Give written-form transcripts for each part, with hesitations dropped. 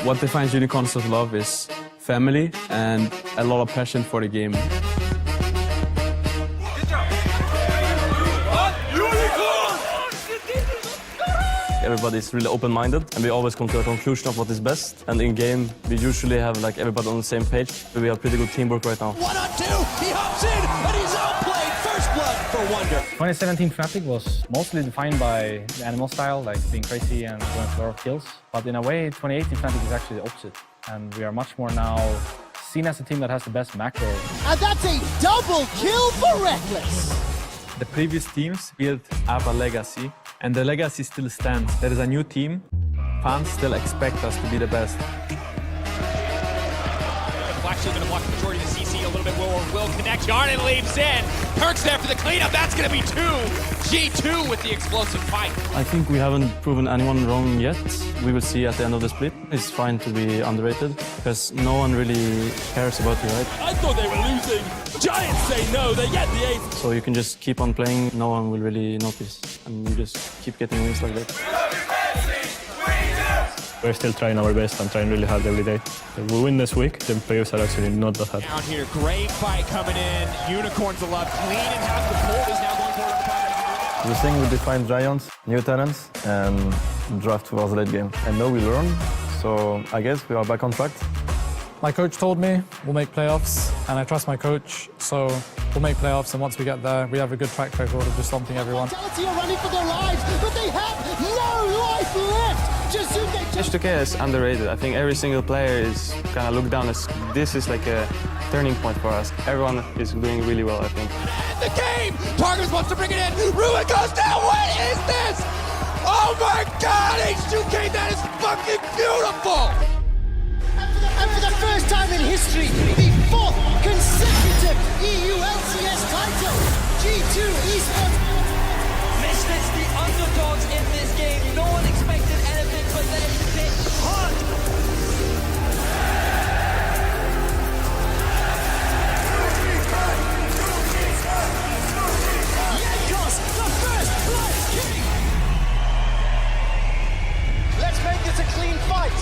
What defines Unicorns of Love is family and a lot of passion for the game. Everybody's really open-minded, and we always come to a conclusion of what is best. And in game, we usually have like everybody on the same page. But we have pretty good teamwork right now. 1-on-2, he hops in, and he's outplayed. First blood for Wonder. 2017 Fnatic was mostly defined by the animal style, like being crazy and going for a lot of kills. But in a way, 2018 Fnatic is actually the opposite. And we are much more now seen as a team that has the best macro. And that's a double kill for Reckless. The previous teams built up a legacy, and the legacy still stands. There is a new team. Fans still expect us to be the best. Actually going to block the majority of the CC a little bit more. Will connect. Yarden leaves in. Perks there for the cleanup. That's going to be 2. G2 with the explosive fight. I think we haven't proven anyone wrong yet. We will see at the end of the split. It's fine to be underrated because no one really cares about you, right? I thought they were losing. Giants say no, they get the 8th. So you can just keep on playing. No one will really notice, and you just keep getting wins like that. We're still trying our best and trying really hard every day. If we win this week, the players are actually not that happy. Down here, great fight coming in. Unicorns of Love clean and has the pull. Is now going forward. The thing we define Giants, new talents, and draft towards the late game. And now we learn, so I guess we are back on track. My coach told me we'll make playoffs, and I trust my coach, so we'll make playoffs, and once we get there, we have a good track record of just stomping everyone. Vitality are running for their lives, but they have no life left. H2K is underrated. I think every single player is kind of looked down as this is like a turning point for us. Everyone is doing really well, I think. The game! Targus wants to bring it in. Ruin goes down. What is this? Oh my God! H2K, that is fucking beautiful! And for the first time in history, the 4th consecutive EU LCS title. G2 Esports. Misfits, the underdogs in this game. No one expected anything but them to hit hard. Yankos, the first Splyce king. Let's make this a clean fight.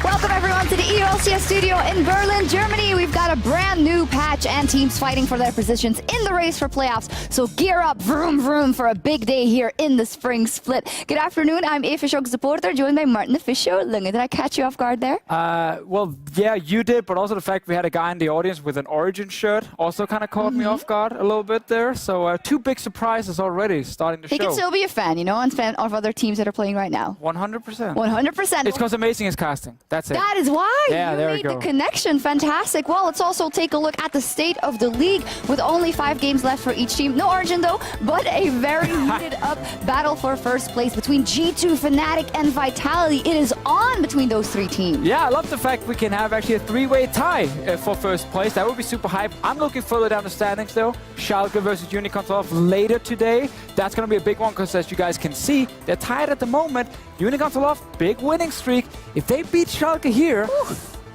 Welcome everyone to the EU LCS studio in Berlin, Germany. We've got a brand new patch and teams fighting for their positions in the race for playoffs. So gear up, vroom vroom, for a big day here in the spring split. Good afternoon, I'm Eva Shock supporter, joined by Martin Official. Lunga, did I catch you off guard there? Well, yeah, you did, but also the fact we had a guy in the audience with an Origin shirt also kind of caught me off guard a little bit there. So 2 big surprises already starting the show. He can still be a fan, you know, and fan of other teams that are playing right now. 100%. 100%. It's because Amazing is casting. That's it. That is why Yeah, you there we made go. the connection. Fantastic. Well, let's also take a look at the state of the league with only 5 games left for each team. No Origin though, but a very heated up battle for first place between G2, Fnatic, and Vitality. It is on between those 3 teams. Yeah, I love the fact we can have actually a 3-way tie for first place. That would be super hype. I'm looking further down the standings though. Schalke versus Unicorns off later today. That's going to be a big one because as you guys can see, they're tied at the moment. Unicorns off, big winning streak. If they beat Schalke here,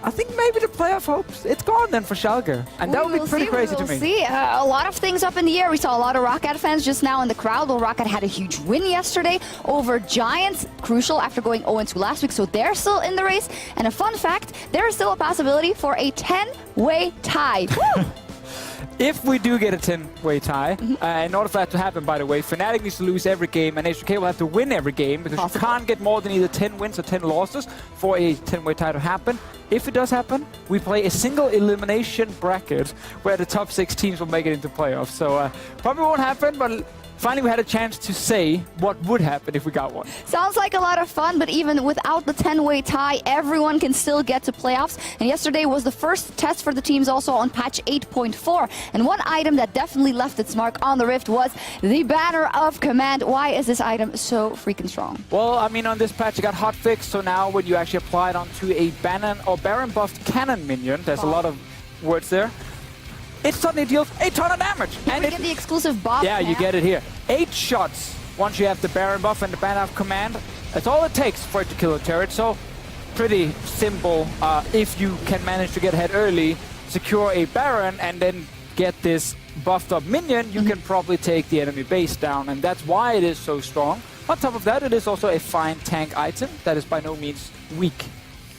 I think maybe the playoff hopes, it's gone then for Schalke. And that would be pretty crazy to me. We'll see. A lot of things up in the air. We saw a lot of Roccat fans just now in the crowd. Well, Roccat had a huge win yesterday over Giants. Crucial after going 0-2 last week, so they're still in the race. And a fun fact, there is still a possibility for a 10-way tie. If we do get a 10-way tie, in order for that to happen, by the way, Fnatic needs to lose every game, and H2K will have to win every game, because you can't get more than either 10 wins or 10 losses for a 10-way tie to happen. If it does happen, we play a single elimination bracket where the top 6 teams will make it into playoffs. So probably won't happen, but finally we had a chance to say what would happen if we got one. Sounds like a lot of fun, but even without the 10-way tie, everyone can still get to playoffs. And yesterday was the first test for the teams also on patch 8.4. And one item that definitely left its mark on the Rift was the Banner of Command. Why is this item so freaking strong? Well, I mean, on this patch it got hotfixed, so now when you actually apply it onto a Baron or Baron buffed cannon minion, there's a lot of words there. it suddenly deals a ton of damage. And we get the exclusive buff. Yeah, you get it here. 8 shots once you have the Baron buff and the Baron command. That's all it takes for it to kill a turret. So pretty simple if you can manage to get ahead early, secure a Baron, and then get this buffed up minion, you can probably take the enemy base down, and that's why it is so strong. On top of that, it is also a fine tank item that is by no means weak.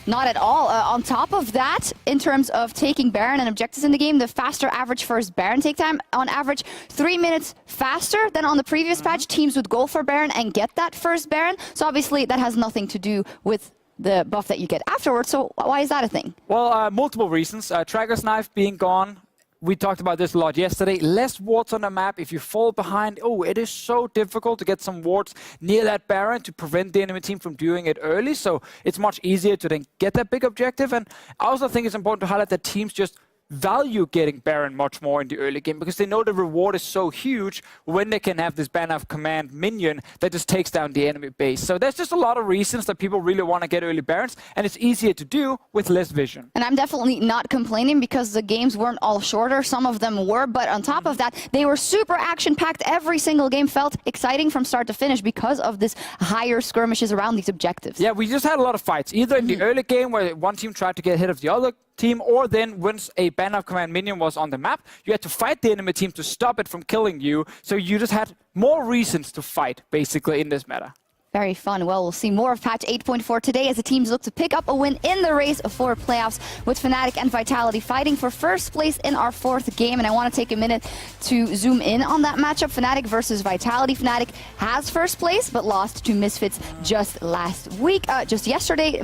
Not at all. On top of that, in terms of taking Baron and objectives in the game, the faster average first Baron take time, on average 3 minutes faster than on the previous patch, teams would go for Baron and get that first Baron. So obviously that has nothing to do with the buff that you get afterwards. So why is that a thing? Well, multiple reasons. Tracker's Knife being gone. We talked about this a lot yesterday. Less wards on the map. If you fall behind, it is so difficult to get some wards near that Baron to prevent the enemy team from doing it early. So it's much easier to then get that big objective. And I also think it's important to highlight that teams just value getting Baron much more in the early game because they know the reward is so huge when they can have this Baron of Command minion that just takes down the enemy base. So there's just a lot of reasons that people really want to get early Barons, and it's easier to do with less vision. And I'm definitely not complaining because the games weren't all shorter. Some of them were, but on top of that, they were super action-packed. Every single game felt exciting from start to finish because of this higher skirmishes around these objectives. Yeah, we just had a lot of fights, either in the early game where one team tried to get ahead of the other team, or then once a Banner of Command minion was on the map, you had to fight the enemy team to stop it from killing you. So you just had more reasons to fight, basically, in this meta. Very fun. Well, we'll see more of patch 8.4 today as the teams look to pick up a win in the race for playoffs, with Fnatic and Vitality fighting for first place in our 4th game. And I want to take a minute to zoom in on that matchup, Fnatic versus Vitality. Fnatic has first place, but lost to Misfits just yesterday.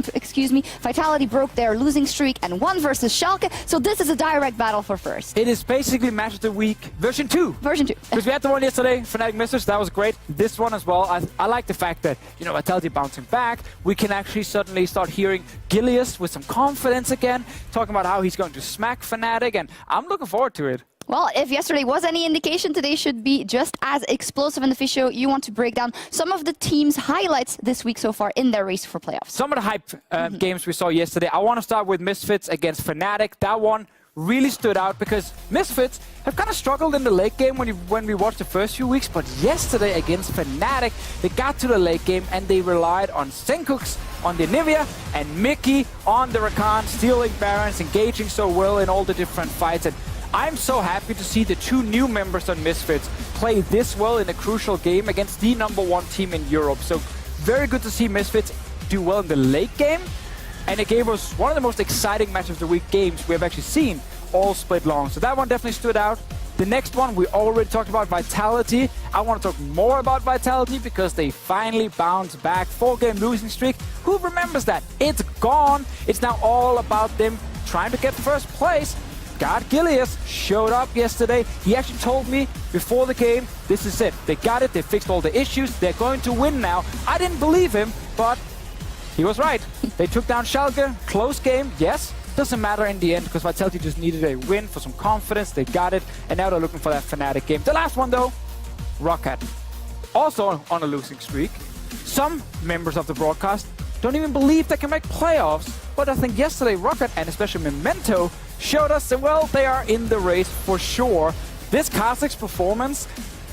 Vitality broke their losing streak and won versus Schalke. So this is a direct battle for first. It is basically match of the week version 2. Version 2. Because we had the one yesterday, Fnatic Misfits, that was great. This one as well, I like the fact that, Vitality bouncing back, we can actually suddenly start hearing Gilius with some confidence again, talking about how he's going to smack Fnatic, and I'm looking forward to it. Well, if yesterday was any indication, today should be just as explosive. In the Fish Show, you want to break down some of the team's highlights this week so far in their race for playoffs. Some of the hype games we saw yesterday. I want to start with Misfits against Fnatic. That one really stood out because Misfits have kind of struggled in the late game when we watched the first few weeks, but yesterday against Fnatic, they got to the late game and they relied on Senkux, on the Nivea, and Mickey on the Rakan, stealing Barons, engaging so well in all the different fights. And I'm so happy to see the 2 new members on Misfits play this well in a crucial game against the #1 team in Europe. So very good to see Misfits do well in the late game. And it gave us one of the most exciting match of the week games we have actually seen all split long. So that one definitely stood out. The next one, we already talked about Vitality. I want to talk more about Vitality because they finally bounced back. 4-game losing streak. Who remembers that? It's gone. It's now all about them trying to get first place. God Gilius showed up yesterday. He actually told me before the game, this is it. They got it. They fixed all the issues. They're going to win now. I didn't believe him, but he was right. They took down Schalke. Close game, yes. Doesn't matter in the end because Vitality just needed a win for some confidence. They got it, and now they're looking for that Fnatic game. The last one, though, Roccat. Also on a losing streak. Some members of the broadcast don't even believe they can make playoffs, but I think yesterday Roccat, and especially Memento, showed us that, well, they are in the race for sure. This Kha'Zix performance,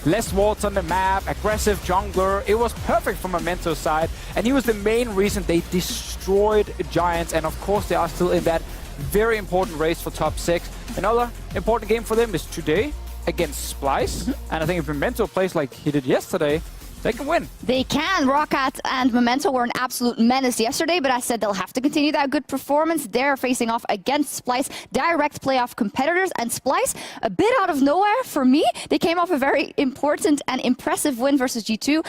less wards on the map, aggressive jungler. It was perfect from Memento's side, and he was the main reason they destroyed Giants, and of course they are still in that very important race for top 6. Another important game for them is today against Splyce, and I think if Memento plays like he did yesterday, they can win. They can. Roccat and Memento were an absolute menace yesterday, but I said they'll have to continue that good performance. They're facing off against Splyce, direct playoff competitors, and Splyce, a bit out of nowhere for me. They came off a very important and impressive win versus G2.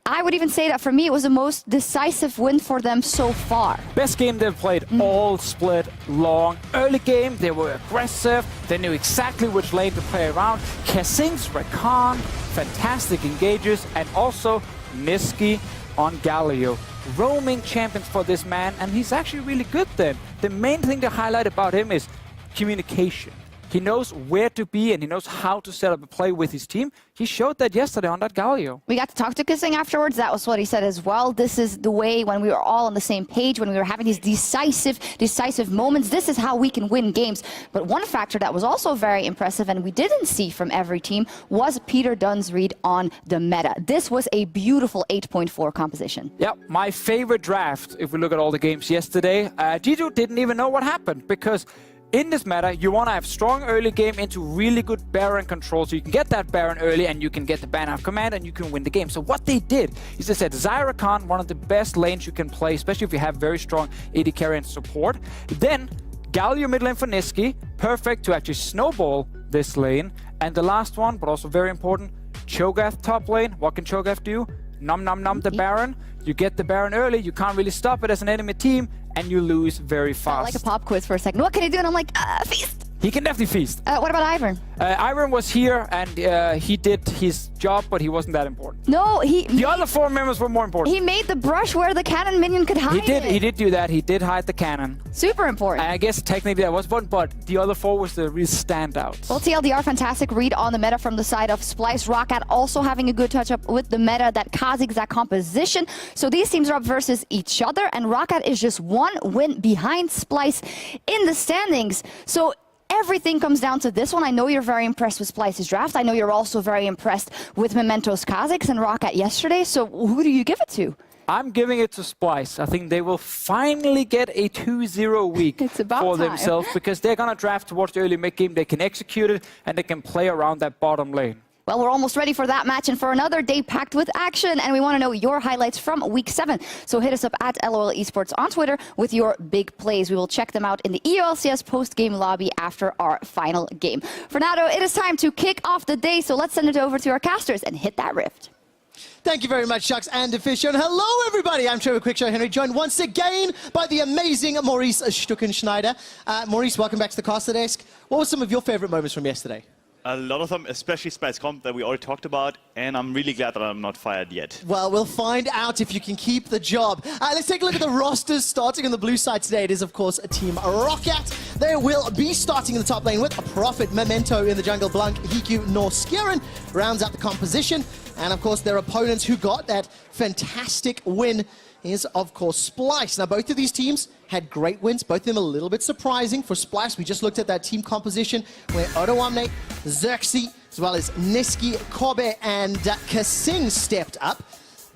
I would even say that for me, it was the most decisive win for them so far. Best game they've played, all split long. Early game, they were aggressive. They knew exactly which lane to play around. Kha'Zix, Rakan, fantastic engages, and also Niski on Galio. Roaming champions for this man, and he's actually really good then. The main thing to highlight about him is communication. He knows where to be and he knows how to set up a play with his team. He showed that yesterday on that Galio. We got to talk to Kissing afterwards. That was what he said as well. This is the way when we were all on the same page, when we were having these decisive moments. This is how we can win games. But one factor that was also very impressive and we didn't see from every team was Peter Dunn's read on the meta. This was a beautiful 8.4 composition. Yeah, my favorite draft, if we look at all the games yesterday, G2 didn't even know what happened because in this meta, you want to have strong early game into really good Baron control, so you can get that Baron early and you can get the ban out command and you can win the game. So what they did is they said Zyra Khan, one of the best lanes you can play, especially if you have very strong AD carry and support. Then Galio mid lane for Niski, perfect to actually snowball this lane. And the last one, but also very important, Cho'Gath top lane. What can Cho'Gath do? Nom the Baron. You get the Baron early, you can't really stop it as an enemy team, and you lose very fast. Like a pop quiz for a second. What can he do? And I'm like, feast. He can definitely feast. What about Ivern? Ivern was here and he did his job, but he wasn't that important. No, the other 4 members were more important. He made the brush where the cannon minion could hide He did do that. He did hide the cannon. Super important. And I guess technically that was important, but the other 4 was the real standouts. Well, TLDR, fantastic read on the meta from the side of Splyce. Roccat also having a good touch-up with the meta, that Kha'Zix, that composition. So these teams are up versus each other, and Roccat is just 1 win behind Splyce in the standings. So everything comes down to this one. I know you're very impressed with Splyce's draft. I know you're also very impressed with Memento's Kha'Zix and Roccat yesterday. So who do you give it to? I'm giving it to Splyce. I think they will finally get a 2-0 week for themselves because they're going to draft towards the early mid-game. They can execute it and they can play around that bottom lane. Well, we're almost ready for that match and for another day packed with action. And we want to know your highlights from Week 7. So hit us up at LOL Esports on Twitter with your big plays. We will check them out in the EOLCS post-game lobby after our final game. For now, though, it is time to kick off the day. So let's send it over to our casters and hit that rift. Thank you very much, Shucks and Fisher. And hello, everybody. I'm Trevor Quickshow Henry, joined once again by the amazing Maurice Stuckenschneider. Maurice, welcome back to the caster desk. What were some of your favorite moments from yesterday? A lot of them, especially Splyce comp that we already talked about, and I'm really glad that I'm not fired yet. Well, we'll find out if you can keep the job. Let's take a look at the rosters starting on the blue side today. It is, of course, a Team Roccat. They will be starting in the top lane with a Prophet, Memento in the jungle, Blanc, Hiku, Norskiren rounds out the composition. And, of course, their opponents who got that fantastic win is, of course, Splyce. Now, both of these teams had great wins, both of them a little bit surprising. For Splyce, we just looked at that team composition where Odoamne, Xerxes, as well as Niski, Kobe, and Kissing stepped up.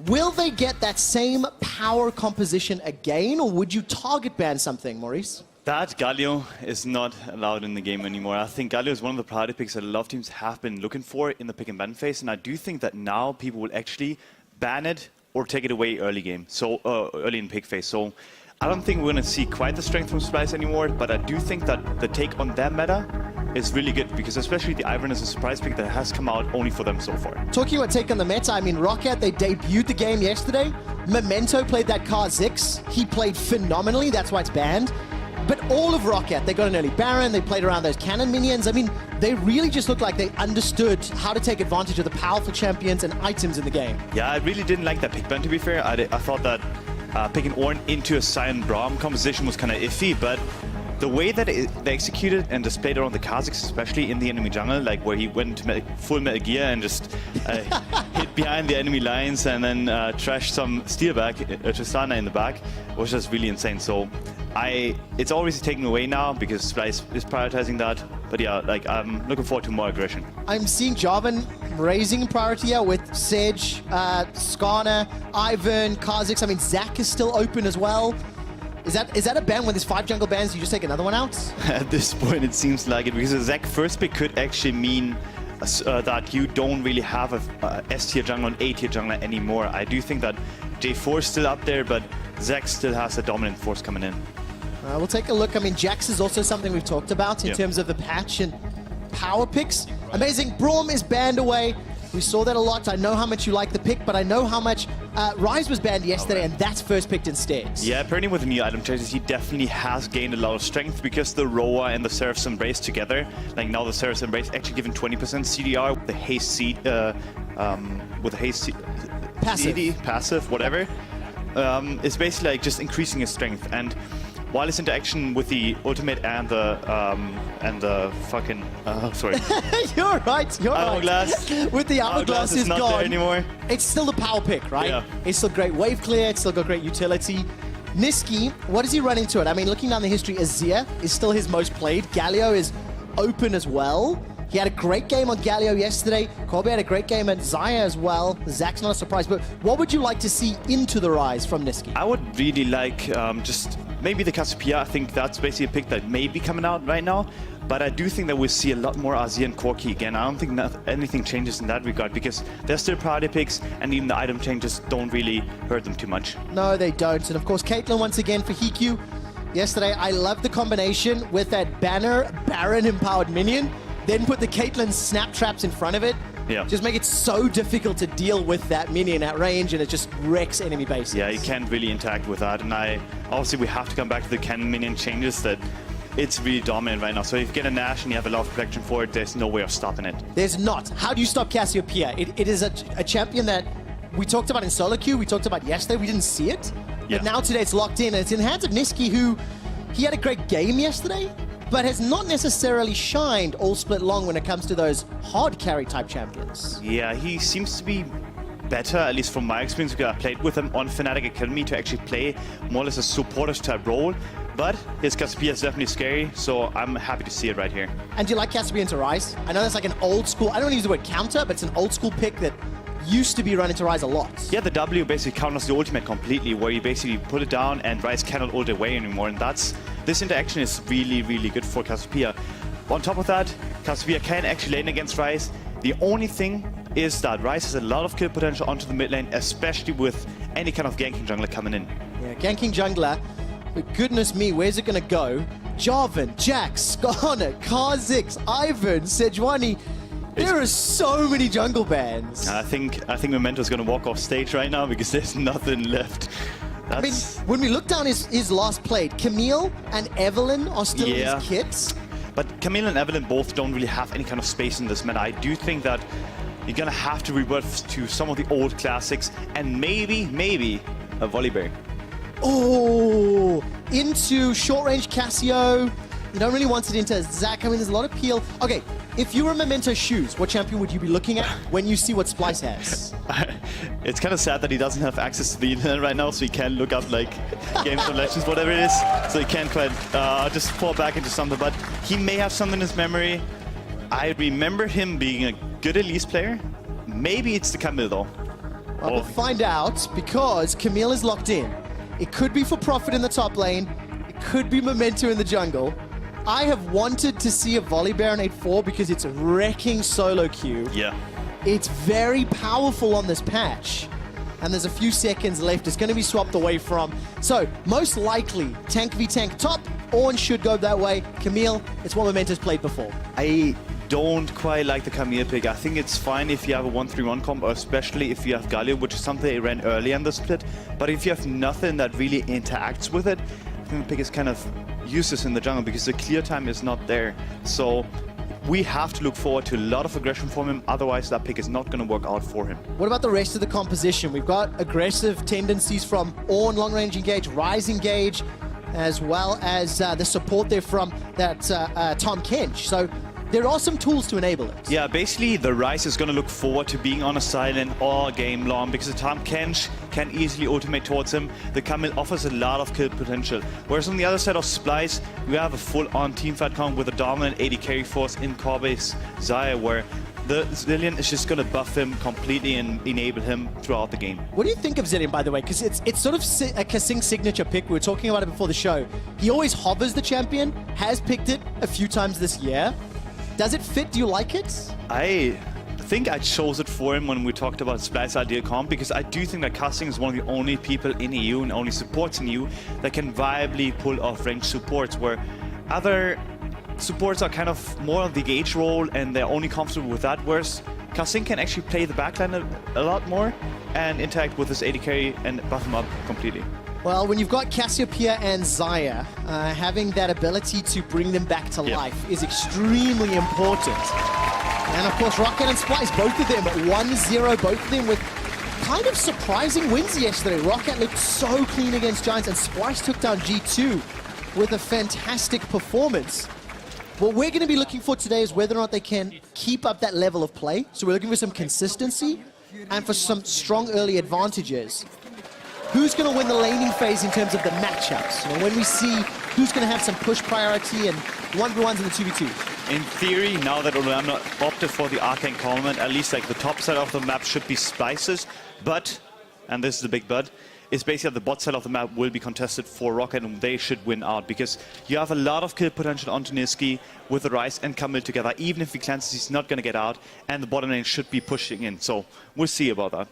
Will they get that same power composition again, or would you target ban something, Maurice? That Galio is not allowed in the game anymore. I think Galio is one of the priority picks that a lot of teams have been looking for in the pick and ban phase, and I do think that now people will actually ban it or take it away early game, so early in pick phase. So I don't think we're going to see quite the strength from Splyce anymore, but I do think that the take on their meta is really good, because especially the Ivern is a surprise pick that has come out only for them so far. Talking about take on the meta, I mean, Roccat, they debuted the game yesterday. Memento played that Kha'Zix. He played phenomenally, that's why it's banned. But all of Roccat, they got an early Baron, they played around those cannon minions. I mean, they really just looked like they understood how to take advantage of the powerful champions and items in the game. Yeah, I really didn't like that pick ban, to be fair. I thought that picking Ornn into a Sion Braum composition was kind of iffy, but the way that they executed and displayed it on the Kha'Zix, especially in the enemy jungle, like where he went to full Metal Gear and just hid behind the enemy lines and then trashed some steel back, Tristana in the back, was just really insane. So it's always taken away now because Splyce is prioritizing that. But yeah, like I'm looking forward to more aggression. I'm seeing Jarvan raising priority here with Sedge, Skarner, Ivern, Kha'Zix. I mean, Zac is still open as well. Is that a ban when there's 5 jungle bans, you just take another one out? At this point, it seems like it, because a Zac first pick could actually mean that you don't really have a S-tier jungler and A-tier jungler anymore. I do think that J4 is still up there, but Zac still has a dominant force coming in. We'll take a look. I mean, Jax is also something we've talked about in terms of the patch and power picks. Amazing. Braum is banned away. We saw that a lot. I know how much you like the pick, but I know how much Ryze was banned yesterday, and that's first picked instead. Yeah, apparently with the new item changes, he definitely has gained a lot of strength because the Roa and the Seraph's Embrace together, like now the Seraph's Embrace actually given 20% CDR with the haste seed, with the haste passive. CD, passive, whatever. It's basically like just increasing his strength. And wireless interaction with the ultimate and the fucking sorry. You're right. You're Hourglass. right. With the hourglass is not gone there anymore. It's still the power pick, right? Yeah. It's still great wave clear. It's still got great utility. Niski, what does he run into it? I mean, looking down the history, Azir is still his most played. Galio is open as well. He had a great game on Galio yesterday. Corby had a great game at Zaya as well. Zach's not a surprise, but what would you like to see into the Rise from Niski? I would really like just maybe the Cassiopeia. I think that's basically a pick that may be coming out right now. But I do think that we'll see a lot more Azir and Corki again. I don't think anything changes in that regard because they're still priority picks and even the item changes don't really hurt them too much. No, they don't. And of course, Caitlyn once again for Hikyu. Yesterday, I loved the combination with that banner Baron empowered minion. Then put the Caitlyn snap traps in front of it. Yeah. Just make it so difficult to deal with that minion at range, and it just wrecks enemy bases. Yeah, you can't really interact with that. And obviously we have to come back to the cannon minion changes that it's really dominant right now. So if you get a Nash and you have a lot of protection for it, there's no way of stopping it. There's not. How do you stop Cassiopeia? It is a champion that we talked about in solo queue, we talked about yesterday, we didn't see it. Yeah. But now today it's locked in, and it's in the hands of Niski, who, he had a great game yesterday, but has not necessarily shined all split long when it comes to those hard carry type champions. Yeah, he seems to be better, at least from my experience, because I played with him on Fnatic Academy to actually play more or less a supporter type role. But his Cassiopeia is definitely scary, so I'm happy to see it right here. And do you like Cassiopeia into Rise? I know that's like an old school, I don't want to use the word counter, but it's an old school pick that used to be run into Rise a lot. Yeah, the W basically counters the ultimate completely, where you basically put it down and Rise cannot ult away anymore, and this interaction is really, really good for Cassiopeia. On top of that, Cassiopeia can actually lane against Rise. The only thing is that Rise has a lot of kill potential onto the mid lane, especially with any kind of ganking jungler coming in. Yeah, ganking jungler, but goodness me, where's it gonna go? Jarvan, Jax, Skarner, Kha'Zix, Ivan, Sejuani. There are so many jungle bans. I think Memento's gonna walk off stage right now because there's nothing left. I mean, when we look down his last played, Camille and Evelyn are still in his kits. But Camille and Evelyn both don't really have any kind of space in this meta. I do think that you're gonna have to revert to some of the old classics and maybe a Volibear. Oh, into short-range Cassio. You don't really want it into Zach. I mean, there's a lot of peel. Okay, if you were Memento's shoes, what champion would you be looking at when you see what Splyce has? It's kind of sad that he doesn't have access to the internet right now, so he can't look up like games or legends, whatever it is. So he can't quite just fall back into something, but he may have something in his memory. I remember him being a good Elise player. Maybe it's the Camille though. Well, we'll find out because Camille is locked in. It could be for Profit in the top lane. It could be Memento in the jungle. I have wanted to see a Volibear in 8-4 because it's wrecking solo queue. Yeah. It's very powerful on this patch. And there's a few seconds left. It's going to be swapped away from. So, most likely, tank v tank top. Ornn should go that way. Camille, it's what Memento's played before. I don't quite like the Camille pick. I think it's fine if you have a 1-3-1 combo, especially if you have Galio, which is something they ran early in the split. But if you have nothing that really interacts with it, I think the pick is kind of useless in the jungle because the clear time is not there. So we have to look forward to a lot of aggression from him, otherwise that pick is not going to work out for him. What about the rest of the composition? We've got aggressive tendencies from Ornn, long-range engage, Rise engage, as well as the support there from that Tahm Kench. So there are some tools to enable it. Yeah, basically the Rise is going to look forward to being on a silent all game long because the Tahm Kench can easily ultimate towards him. The Camille offers a lot of kill potential. Whereas on the other side of Splyce, we have a full-on teamfight coming with a dominant AD carry force in Corby's Zaya, where the Zilean is just going to buff him completely and enable him throughout the game. What do you think of Zilean, by the way? Because it's sort of a Kasing signature pick. We were talking about it before the show. He always hovers the champion, has picked it a few times this year. Does it fit? Do you like it? I think I chose it for him when we talked about Splyce ideal comp because I do think that Kasing is one of the only people in EU and only supports in EU that can viably pull off range supports, where other supports are kind of more of the gauge role and they're only comfortable with that, whereas Kasing can actually play the backline a lot more and interact with his AD carry and buff him up completely. Well, when you've got Cassiopeia and Zaya, having that ability to bring them back to life is extremely important. And of course, Roccat and Splyce, both of them at 1-0, both of them with kind of surprising wins yesterday. Roccat looked so clean against Giants, and Splyce took down G2 with a fantastic performance. What we're going to be looking for today is whether or not they can keep up that level of play. So we're looking for some consistency and for some strong early advantages. Who's going to win the laning phase in terms of the matchups? You know, when we see who's going to have some push priority and 1v1s in the 2v2. In theory, now that Orlando opted for the Arcane Covenant, at least like the top side of the map should be Splyce's, but, and this is the big but, is basically that the bot side of the map will be contested for Roccat, and they should win out because you have a lot of kill potential onto Niski with the Ryze and Camille together. Even if he cleanses, he's not going to get out, and the bottom lane should be pushing in. So we'll see about that.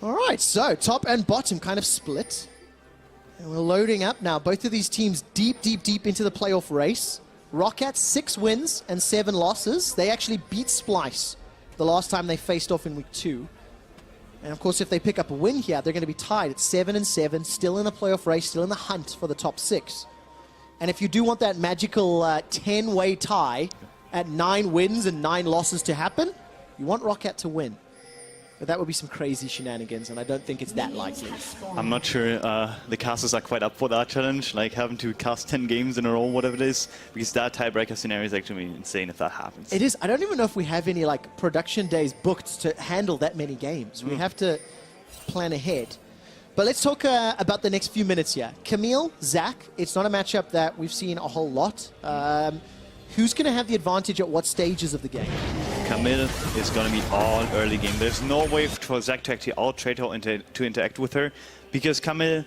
All right, so top and bottom kind of split. And we're loading up now. Both of these teams deep into the playoff race. Roccat 6 wins and 7 losses. They actually beat Splyce the last time they faced off in week 2. And of course, if they pick up a win here, they're going to be tied at 7-7, still in the playoff race, still in the hunt for the top 6. And if you do want that magical 10-way tie at 9 wins and 9 losses to happen, you want Roccat to win. But that would be some crazy shenanigans, and I don't think it's that likely. I'm not sure the casters are quite up for that challenge, like having to cast 10 games in a row, whatever it is, because that tiebreaker scenario is actually insane if that happens. It is. I don't even know if we have any like production days booked to handle that many games. We have to plan ahead. But let's talk about the next few minutes here. Camille, Zach, it's not a matchup that we've seen a whole lot. Who's going to have the advantage at what stages of the game? Camille is going to be all early game. There's no way for Zach to actually out-trade her to interact with her, because Camille,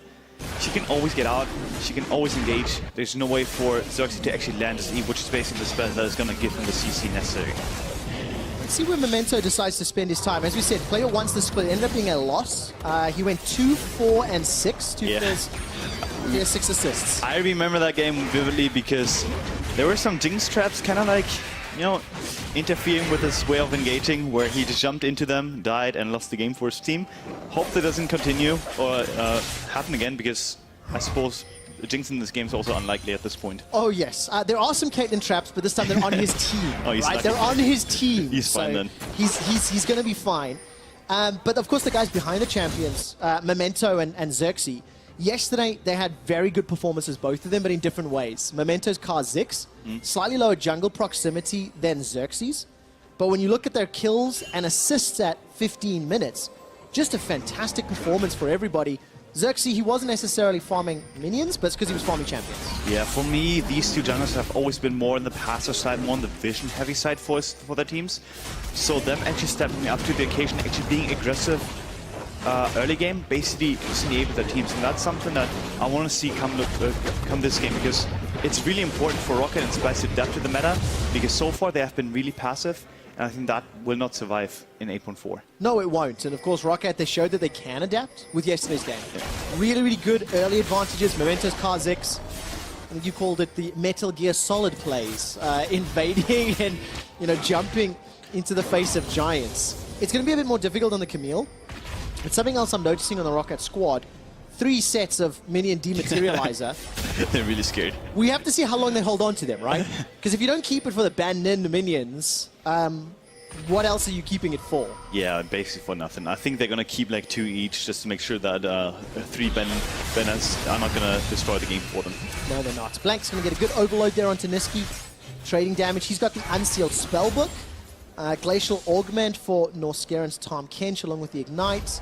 she can always get out, she can always engage. There's no way for Xerxes to actually land this E, which is basically the spell that is going to give him the CC necessary. Let's see where Memento decides to spend his time. As we said, player wants the split. It ended up being a loss. He went 2, 4, and 6. He has 6 assists. I remember that game vividly because there were some Jinx traps kind of like, you know, interfering with his way of engaging, where he just jumped into them, died, and lost the game for his team. Hope that doesn't continue or happen again, because I suppose Jinx in this game is also unlikely at this point. Oh, yes. There are some Caitlyn traps, but this time they're on his team. Oh, he's right? They're on his team. He's fine then. He's going to be fine. But of course, the guys behind the champions, Memento and Xerxes, yesterday they had very good performances, both of them, but in different ways. Memento's Kha'Zix, slightly lower jungle proximity than Xerxes. But when you look at their kills and assists at 15 minutes, just a fantastic performance for everybody. Xerxes, he wasn't necessarily farming minions, but it's because he was farming champions. Yeah, for me, these two junglers have always been more on the passive side, more on the vision-heavy side for their teams. So them actually stepping up to the occasion, actually being aggressive early game, basically enable their teams. And that's something that I want to see come this game, because it's really important for Roccat and Splyce to adapt to the meta, because so far they have been really passive. And I think that will not survive in 8.4. No, it won't. And of course, Roccat, they showed that they can adapt with yesterday's game. Really, really good early advantages. Memento's Kha'Zix, and you called it the Metal Gear Solid plays, invading and, you know, jumping into the face of giants. It's going to be a bit more difficult on the Camille. But something else I'm noticing on the Roccat squad, 3 sets of minion dematerializer. They're really scared. We have to see how long they hold on to them, right? Because if you don't keep it for the banned minions, what else are you keeping it for? Yeah, basically for nothing. I think they're going to keep like 2 each, just to make sure that 3 banners are not going to destroy the game for them. No, they're not. Blank's going to get a good overload there onto Niski. Trading damage. He's got the Unsealed Spellbook. Glacial Augment for Norscaren's Tom Kench, along with the Ignite.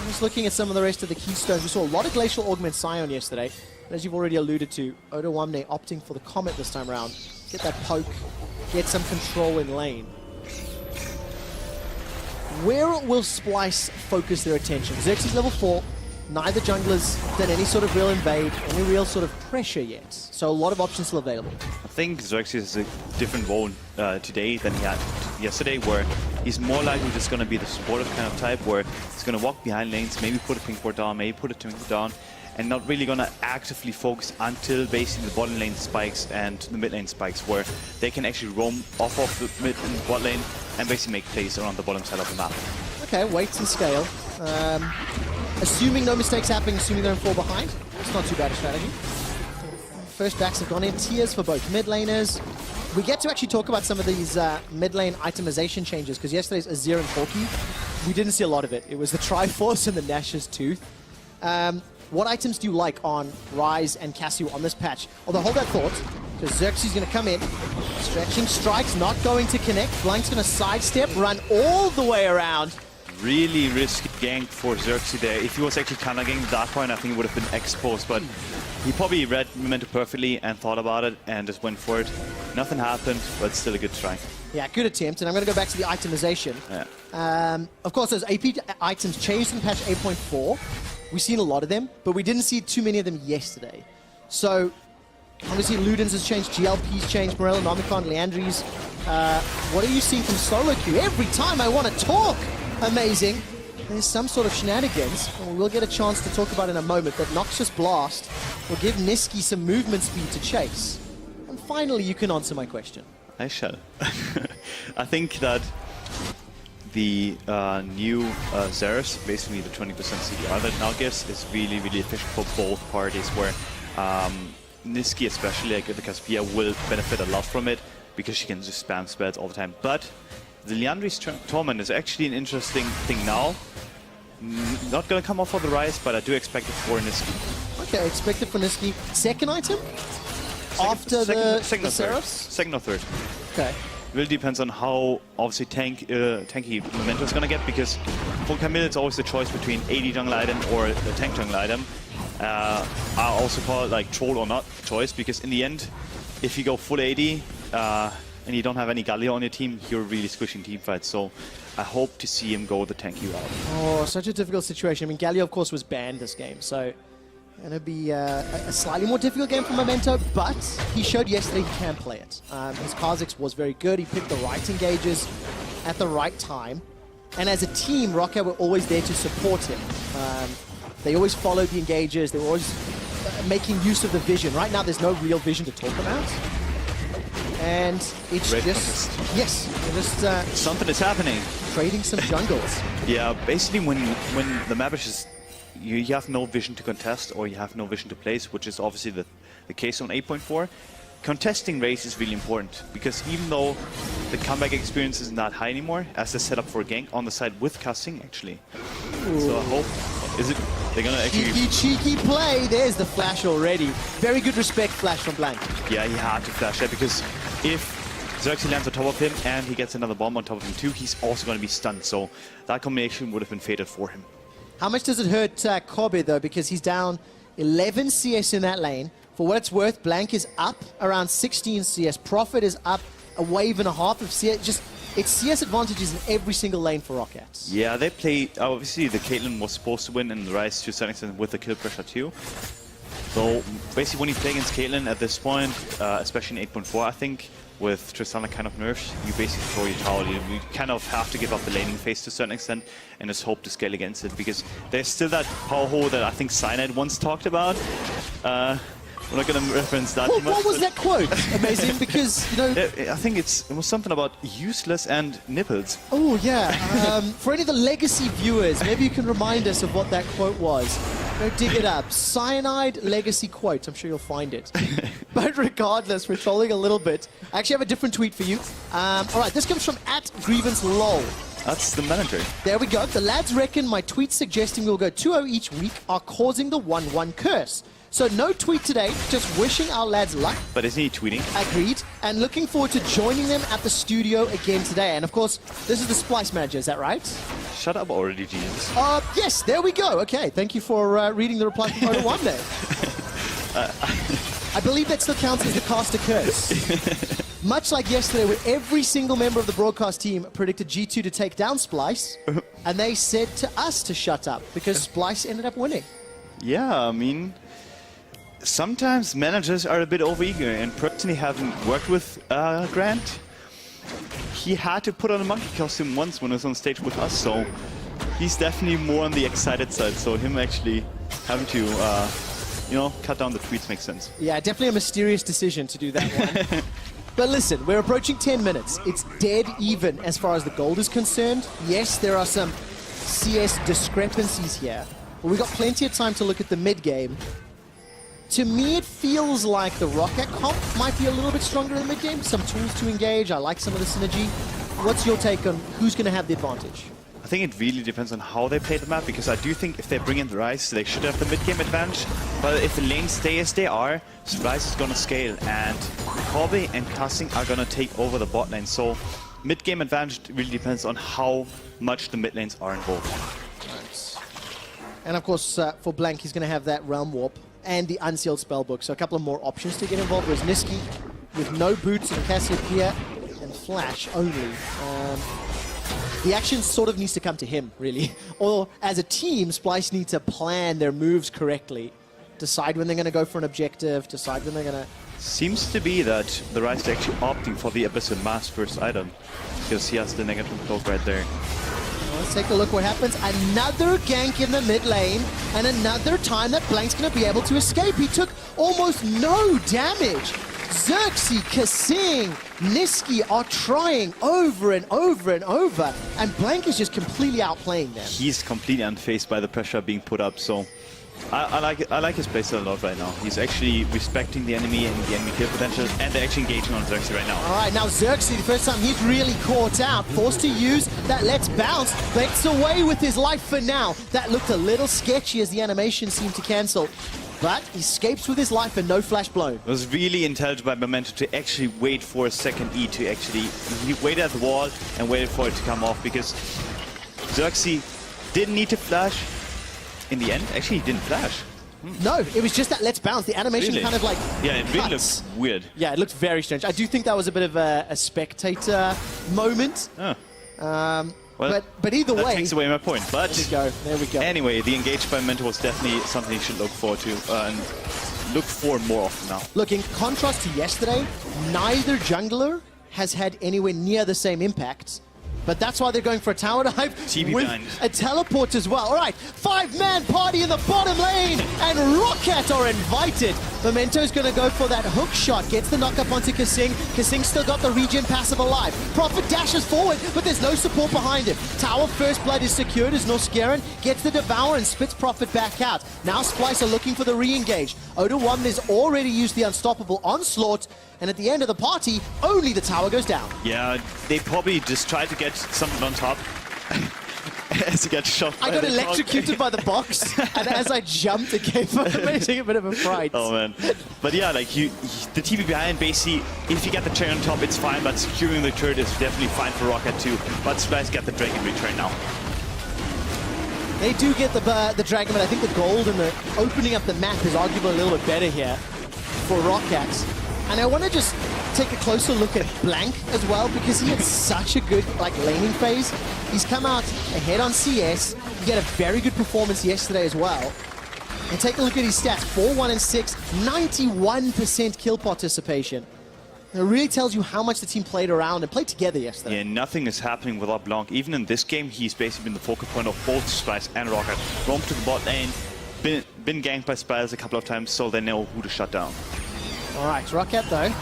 I'm just looking at some of the rest of the keystones. We saw a lot of Glacial Augment Scion yesterday. But as you've already alluded to, Odo1D opting for the Comet this time around. Get that poke, get some control in lane. Where will Splyce focus their attention? Xerxes level 4. Neither jungler's done any sort of real invade, any real sort of pressure yet. So a lot of options still available. I think Xerxes has a different role today than he had yesterday, where he's more likely just going to be the supportive kind of type, where he's going to walk behind lanes, maybe put a pink ward down, maybe put a twink down, and not really going to actively focus until basically the bottom lane spikes and the mid lane spikes, where they can actually roam off of the mid and bot lane and basically make plays around the bottom side of the map. Okay, wait and scale. Assuming no mistakes happening, assuming they don't fall behind, it's not too bad a strategy. First backs have gone in. Tiers for both mid laners. We get to actually talk about some of these mid lane itemization changes, because yesterday's Azir and Corki, we didn't see a lot of it. It was the Triforce and the Nash's Tooth. what items do you like on Ryze and Cassio on this patch? Although, hold that thought, because Xerxes going to come in. Stretching strikes, not going to connect. Blank's going to sidestep, run all the way around. Really risky gank for Xerxes there. If he was actually kind of getting that point, I think it would have been exposed, but he probably read Memento perfectly and thought about it and just went for it. Nothing happened, but still a good try. Yeah, good attempt, and I'm going to go back to the itemization. Yeah. Of course, those AP items changed in patch 8.4. We've seen a lot of them, but we didn't see too many of them yesterday. So, obviously, Ludens has changed, GLP's changed, Morello, Nomicon, Leandries. What are you seeing from solo queue? Every time I want to talk! Amazing. There's some sort of shenanigans, and we'll get a chance to talk about in a moment, but Noxious Blast will give Nisqy some movement speed to chase. And finally, you can answer my question. I shall. I think that the new Xeris, basically the 20% CDR that it now gives, is really, really efficient for both parties, where Nisqy, especially like the Caspia, will benefit a lot from it because she can just spam spells all the time. But the Leandry's Torment is actually an interesting thing now. Not going to come off for the Ryze, but I do expect it for Nisqy. Okay, expect it for Nisqy. Second item? After the Seraphs? Second or third. Okay. Really depends on how, obviously, tanky Memento is going to get, because for Camille it's always the choice between AD jungle item or a tank jungle item. I also call it like troll or not choice, because in the end, if you go full AD and you don't have any Galio on your team, you're really squishing teamfights. So I hope to see him go the tanky route. Oh, such a difficult situation. I mean, Galio, of course, was banned this game, so going to be a slightly more difficult game for Memento, but he showed yesterday he can play it. His Kha'Zix was very good. He picked the right engages at the right time. And as a team, Roccat were always there to support him. They always followed the engages. They were always making use of the vision. Right now, there's no real vision to talk about. And it's Red just... contest. Yes, just... something is happening. Trading some jungles. Yeah, basically when the map is just... You have no vision to contest, or you have no vision to place, which is obviously the case on 8.4. Contesting race is really important, because even though the comeback experience isn't that high anymore, as a setup for a gank on the side with casting, actually. Ooh. So I hope... They're gonna actually... Cheeky play! There's the flash already. Very good respect flash from Blank. Yeah, he had to flash that, because if Xerxes lands on top of him and he gets another bomb on top of him too, he's also going to be stunned. So that combination would have been fated for him. How much does it hurt Kobe, though? Because he's down 11 CS in that lane. For what it's worth, Blank is up around 16 CS. Profit is up a wave and a half of CS. It's CS advantages in every single lane for Roccat. Yeah, they play... Obviously, the Caitlyn was supposed to win, and the Ryze to a certain extent with the kill pressure too. So basically, when you play against Caitlyn at this point, especially in 8.4, I think, with Tristana kind of nerfs, you basically throw your towel. You kind of have to give up the laning phase to a certain extent and just hope to scale against it, because there's still that power hole that I think Cyanide once talked about. We're not going to reference that much. What was that quote? Amazing, because, you know... I think it was something about useless and nipples. Oh, yeah. For any of the legacy viewers, maybe you can remind us of what that quote was. Go dig it up. Cyanide legacy quote. I'm sure you'll find it. But regardless, we're trolling a little bit. I actually have a different tweet for you. All right, this comes from @GrievanceLol. That's the manager. There we go. The lads reckon my tweets suggesting we'll go 2-0 each week are causing the 1-1 curse. So no tweet today, just wishing our lads luck. But isn't he tweeting? Agreed. And looking forward to joining them at the studio again today. And of course, this is the Splyce manager, is that right? Shut up already, Jesus. Yes, there we go. Okay, thank you for reading the reply from Moto 1 there. I believe that still counts as the caster curse. Much like yesterday, where every single member of the broadcast team predicted G2 to take down Splyce, and they said to us to shut up, because Splyce ended up winning. Yeah, I mean... Sometimes managers are a bit overeager, and personally having worked with Grant, he had to put on a monkey costume once when he was on stage with us, so he's definitely more on the excited side, so him actually having to, you know, cut down the tweets makes sense. Yeah, definitely a mysterious decision to do that one. But listen, we're approaching 10 minutes. It's dead even as far as the gold is concerned. Yes, there are some CS discrepancies here, but we've got plenty of time to look at the mid-game. To me, it feels like the Roccat comp might be a little bit stronger in the mid-game. Some tools to engage. I like some of the synergy. What's your take on who's going to have the advantage? I think it really depends on how they play the map, because I do think if they bring in the Ryze, they should have the mid-game advantage. But if the lanes stay as they are, Splyce is going to scale, and Kobe and Casting are going to take over the bot lane. So mid-game advantage really depends on how much the mid lanes are involved. Right. And of course, for Blank, he's going to have that Realm Warp and the Unsealed Spellbook. So a couple of more options to get involved. Whereas Niski, with no boots and Cassiopeia and Flash only, the action sort of needs to come to him, really. Or as a team, Splyce need to plan their moves correctly. Decide when they're going to go for an objective, decide when they're going to... Seems to be that the Ryze is actually opting for the Abyssal Mask first item, because he has the negative cloak right there. Let's take a look what happens. Another gank in the mid lane, and another time that Blank's going to be able to escape. He took almost no damage. Xerxes, Kasing, Niski are trying over and over and over, and Blank is just completely outplaying them. He's completely unfazed by the pressure being put up, so I like his playstyle a lot right now. He's actually respecting the enemy and the enemy kill potential, and they're actually engaging on Xerxes right now. All right, now Xerxes, the first time he's really caught out, forced to use that Let's Bounce, gets away with his life for now. That looked a little sketchy as the animation seemed to cancel. But he escapes with his life and no flash blown. It was really intelligent by Memento to actually wait for a second E to actually... He waited at the wall and waited for it to come off, because Xerxes didn't need to flash. In the end, actually, he didn't flash. No, it was just that Let's Bounce. The animation Really? kind of like Yeah, it really cuts. looks weird. Yeah, it looked very strange. I do think that was a bit of a spectator moment. Well, but either that way... takes away my point. But there we go. Anyway, the engage by Memento was definitely something you should look forward to and look for more often now. Look, in contrast to yesterday, neither jungler has had anywhere near the same impact. But that's why they're going for a tower dive with behind. a teleport as well. All right, 5-man party in the bottom lane, and Roccat are invited. Memento's going to go for that hook shot, gets the knock up onto Kasing. Kasing still got the regen passive alive. Prophet dashes forward, but there's no support behind him. Tower first blood is secured as Norscaran gets the Devour and spits Prophet back out. Now Splyce are looking for the re-engage. Oda1 has already used the Unstoppable Onslaught, and at the end of the party, only the tower goes down. Yeah, they probably just tried to get something on top. As he got shot by I got the electrocuted by the box, and as I jumped, it gave me a bit of a fright. Oh man. But yeah, like the TP behind, basically, if you get the cherry on top, it's fine, but securing the turret is definitely fine for Roccat too. But Splyce got the Dragon return now. They do get the Dragon, but I think the gold and the opening up the map is arguably a little bit better here for Roccat. And I want to just take a closer look at Blank as well, because he had such a good laning phase. He's come out ahead on CS. He had a very good performance yesterday as well. And take a look at his stats: 4-1 and 6, 91% kill participation. It really tells you how much the team played around and played together yesterday. Yeah, nothing is happening without Blanc. Even in this game, he's basically been the focal point of both Splyce and Roccat. Roamed to the bot lane, been ganked by Splyce a couple of times, so they know who to shut down. All right, Roccat though,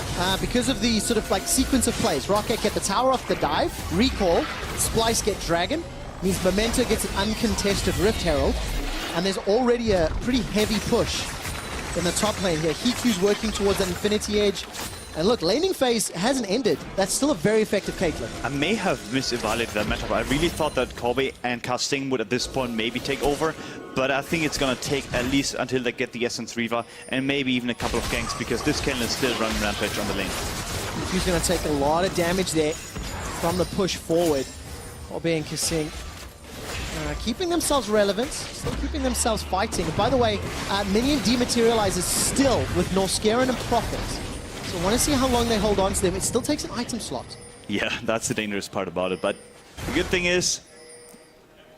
because of the sort of sequence of plays, Roccat get the tower off the dive, recall, Splyce get Dragon, means Memento gets an uncontested Rift Herald, and there's already a pretty heavy push in the top lane here. Hiku's working towards that Infinity Edge, and look, laning phase hasn't ended. That's still a very effective Caitlyn. I may have misevaluated that matchup. I really thought that Kobe and Casting would at this point maybe take over, but I think it's going to take at least until they get the Essence Reaver and maybe even a couple of ganks, because this Caitlyn is still running rampage on the lane. He's going to take a lot of damage there from the push forward. Kobe and Kasing keeping themselves relevant, still keeping themselves fighting. And by the way, Minion dematerializes still with Norscaran and Prophet. So I want to see how long they hold on to them. It still takes an item slot. Yeah, that's the dangerous part about it. But the good thing is,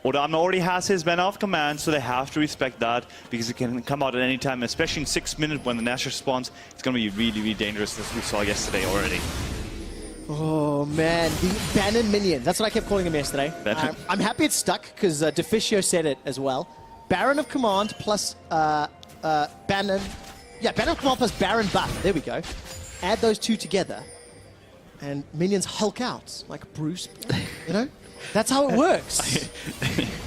Odam already has his men off command, so they have to respect that, because it can come out at any time, especially in 6 minutes when the Nashor spawns. It's going to be really, really dangerous, as we saw yesterday already. Oh man, the Banon minion. That's what I kept calling him yesterday. I'm happy it's stuck, because Deficio said it as well. Baron of Command plus Banon. Yeah, Baron of Command plus Baron buff. There we go. Add those two together, and minions hulk out like Bruce. You know? That's how it works.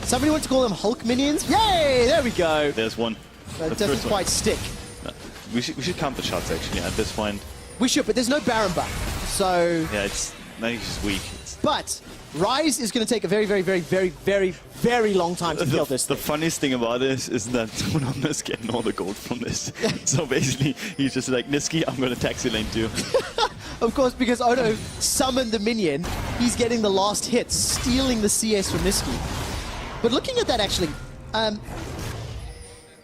Somebody wants to call them Hulk minions. Yay! There we go. There's one. That doesn't quite stick. No. We should count the shots, actually, at this point. We should, but there's no Baron buff. So yeah, it's Niski's weak. But Rise is going to take a very, very, very, very, very, very long time to kill this The thing. funniest thing about this is that Niski's getting all the gold from this. So basically, he's just like, Niski, I'm going to taxi lane too. Of course, because Odo summoned the minion, he's getting the last hit, stealing the CS from Niski. But looking at that, actually,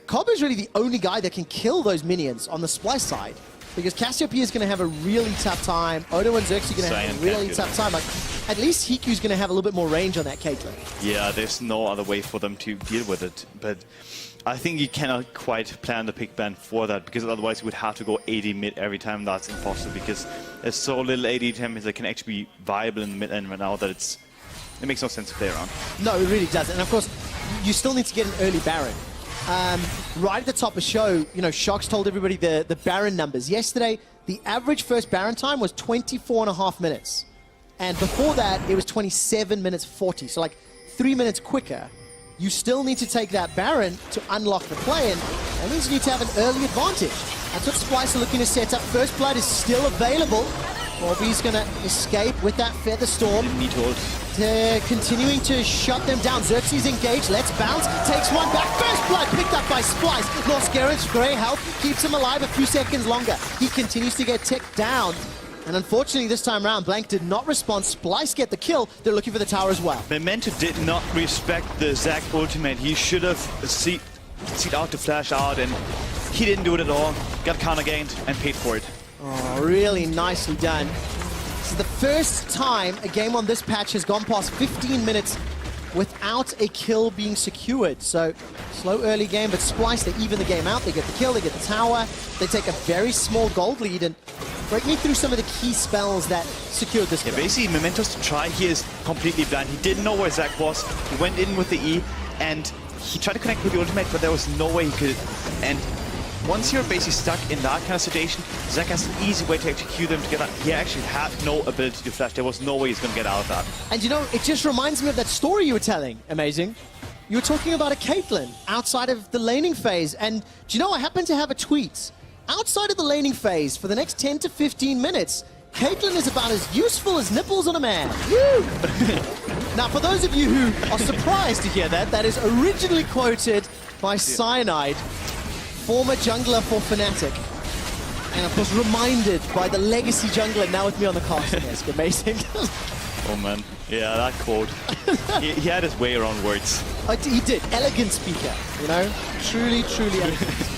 Cobb is really the only guy that can kill those minions on the Splyce side. Because Cassiopeia is going to have a really tough time. Odo and Xerxes are going to have a really tough time. Like, at least Hiku's going to have a little bit more range on that Caitlyn. Yeah, there's no other way for them to deal with it. But I think you cannot quite plan the pick ban for that, because otherwise you would have to go 80 mid every time. That's impossible, because there's so little 80 damage that can actually be viable in the mid lane right now that it makes no sense to play around. No, it really doesn't. And of course, you still need to get an early Baron. Right at the top of the show, you know, Shox told everybody the Baron numbers. Yesterday, the average first Baron time was 24.5 minutes. And before that, it was 27 minutes 40. So like 3 minutes quicker. You still need to take that Baron to unlock the play, and that means you need to have an early advantage. That's what Splyce are looking to set up. First Blood is still available. Corby's going to escape with that Feather Storm. Need to hold. Continuing to shut them down. Xerxes engaged, let's bounce, takes one back. First Blood picked up by Splyce. Lost Gerent's grey health, keeps him alive a few seconds longer. He continues to get ticked down. And unfortunately this time around, Blank did not respond. Splyce get the kill. They're looking for the tower as well. Memento did not respect the Zac ultimate. He should have seen out to flash out, and he didn't do it at all. Got counter gained and paid for it. Oh, really nicely done. This is the first time a game on this patch has gone past 15 minutes without a kill being secured. So, slow early game, but Splyce, they even the game out. They get the kill, they get the tower. They take a very small gold lead, and break me through some of the key spells that secured this kill. Yeah, basically, Memento's try here is completely blind. He didn't know where Zac was. He went in with the E, and he tried to connect with the ultimate, but there was no way he could. And once you're basically stuck in that kind of situation, Zac has an easy way to execute them together. He actually had no ability to flash. There was no way he's going to get out of that. And you know, it just reminds me of that story you were telling, Amazing. You were talking about a Caitlyn outside of the laning phase. And do you know, I happen to have a tweet. Outside of the laning phase, for the next 10 to 15 minutes, Caitlyn is about as useful as nipples on a man. Woo! Now, for those of you who are surprised to hear that, that is originally quoted by Cyanide, former jungler for Fnatic, and of course reminded by the legacy jungler now with me on the casting desk. Amazing. Oh man, yeah, that quote. he had his way around words. He did. Elegant speaker, you know? Truly, truly elegant.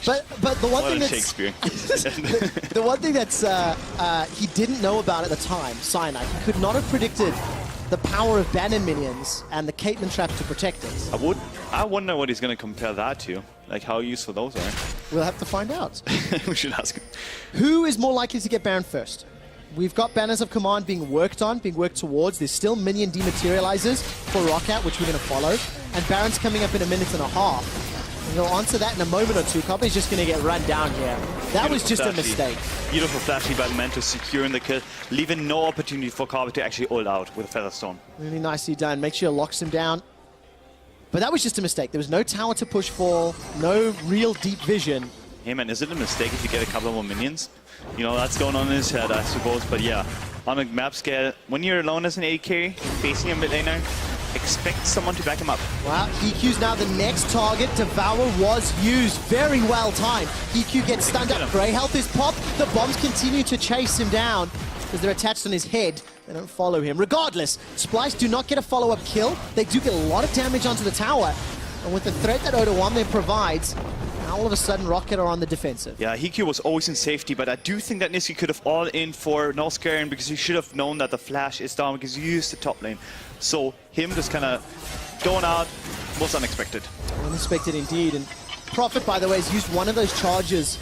But the one thing that's Shakespeare. the one thing that's he didn't know about at the time, Cyanide, he could not have predicted the power of Banon minions and the Caitlyn trap to protect it. I wonder what he's going to compare that to. Like how useful those are. We'll have to find out. We should ask him. Who is more likely to get Baron first? We've got banners of command being worked on, being worked towards. There's still minion dematerializers for Roccat, which we're going to follow. And Baron's coming up in a minute and a half. And we'll answer that in a moment or two. Cobb's just going to get run down here. That was just a mistake. Beautiful flashy by Memento, securing the kill, leaving no opportunity for Cobb to actually ult out with a Featherstone. Really nicely done. Make sure it locks him down. But that was just a mistake. There was no tower to push for, no real deep vision. Hey man, is it a mistake if you get a couple more minions? You know, that's going on in his head, I suppose. But yeah, on a map scale, when you're alone as an AD carry, facing a mid laner, expect someone to back him up. Wow, EQ's now the next target. Devour was used. Very well timed. EQ gets stunned up. Grey health is popped. The bombs continue to chase him down because they're attached on his head. They don't follow him. Regardless, Splyce do not get a follow-up kill. They do get a lot of damage onto the tower. And with the threat that Odo1 provides, now all of a sudden Roccat are on the defensive. Yeah, Hikyu was always in safety, but I do think that Niski could have all in for no scaring because he should have known that the flash is down because he used the top lane. So him just kind of going out was unexpected. Unexpected indeed. And Prophet, by the way, has used one of those charges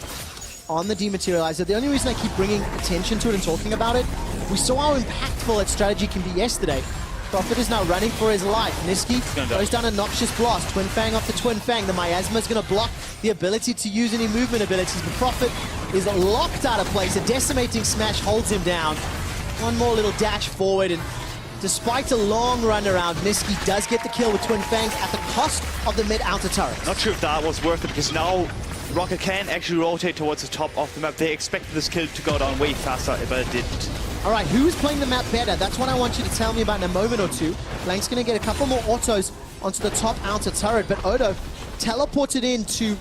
on the dematerializer. The only reason I keep bringing attention to it and talking about it, we saw how impactful that strategy can be yesterday. Prophet is now running for his life. Niski goes down a Noxious Blast. Twin Fang off the Twin Fang. The Miasma is going to block the ability to use any movement abilities. But Prophet is locked out of place. A Decimating Smash holds him down. One more little dash forward, and despite a long run around, Niski does get the kill with Twin Fangs at the cost of the mid-outer turret. Not sure if that was worth it because now Roccat can actually rotate towards the top of the map. They expected this kill to go down way faster, but it didn't. All right, who's playing the map better? That's what I want you to tell me about in a moment or two. Blank's going to get a couple more autos onto the top outer turret, but Odo teleported in to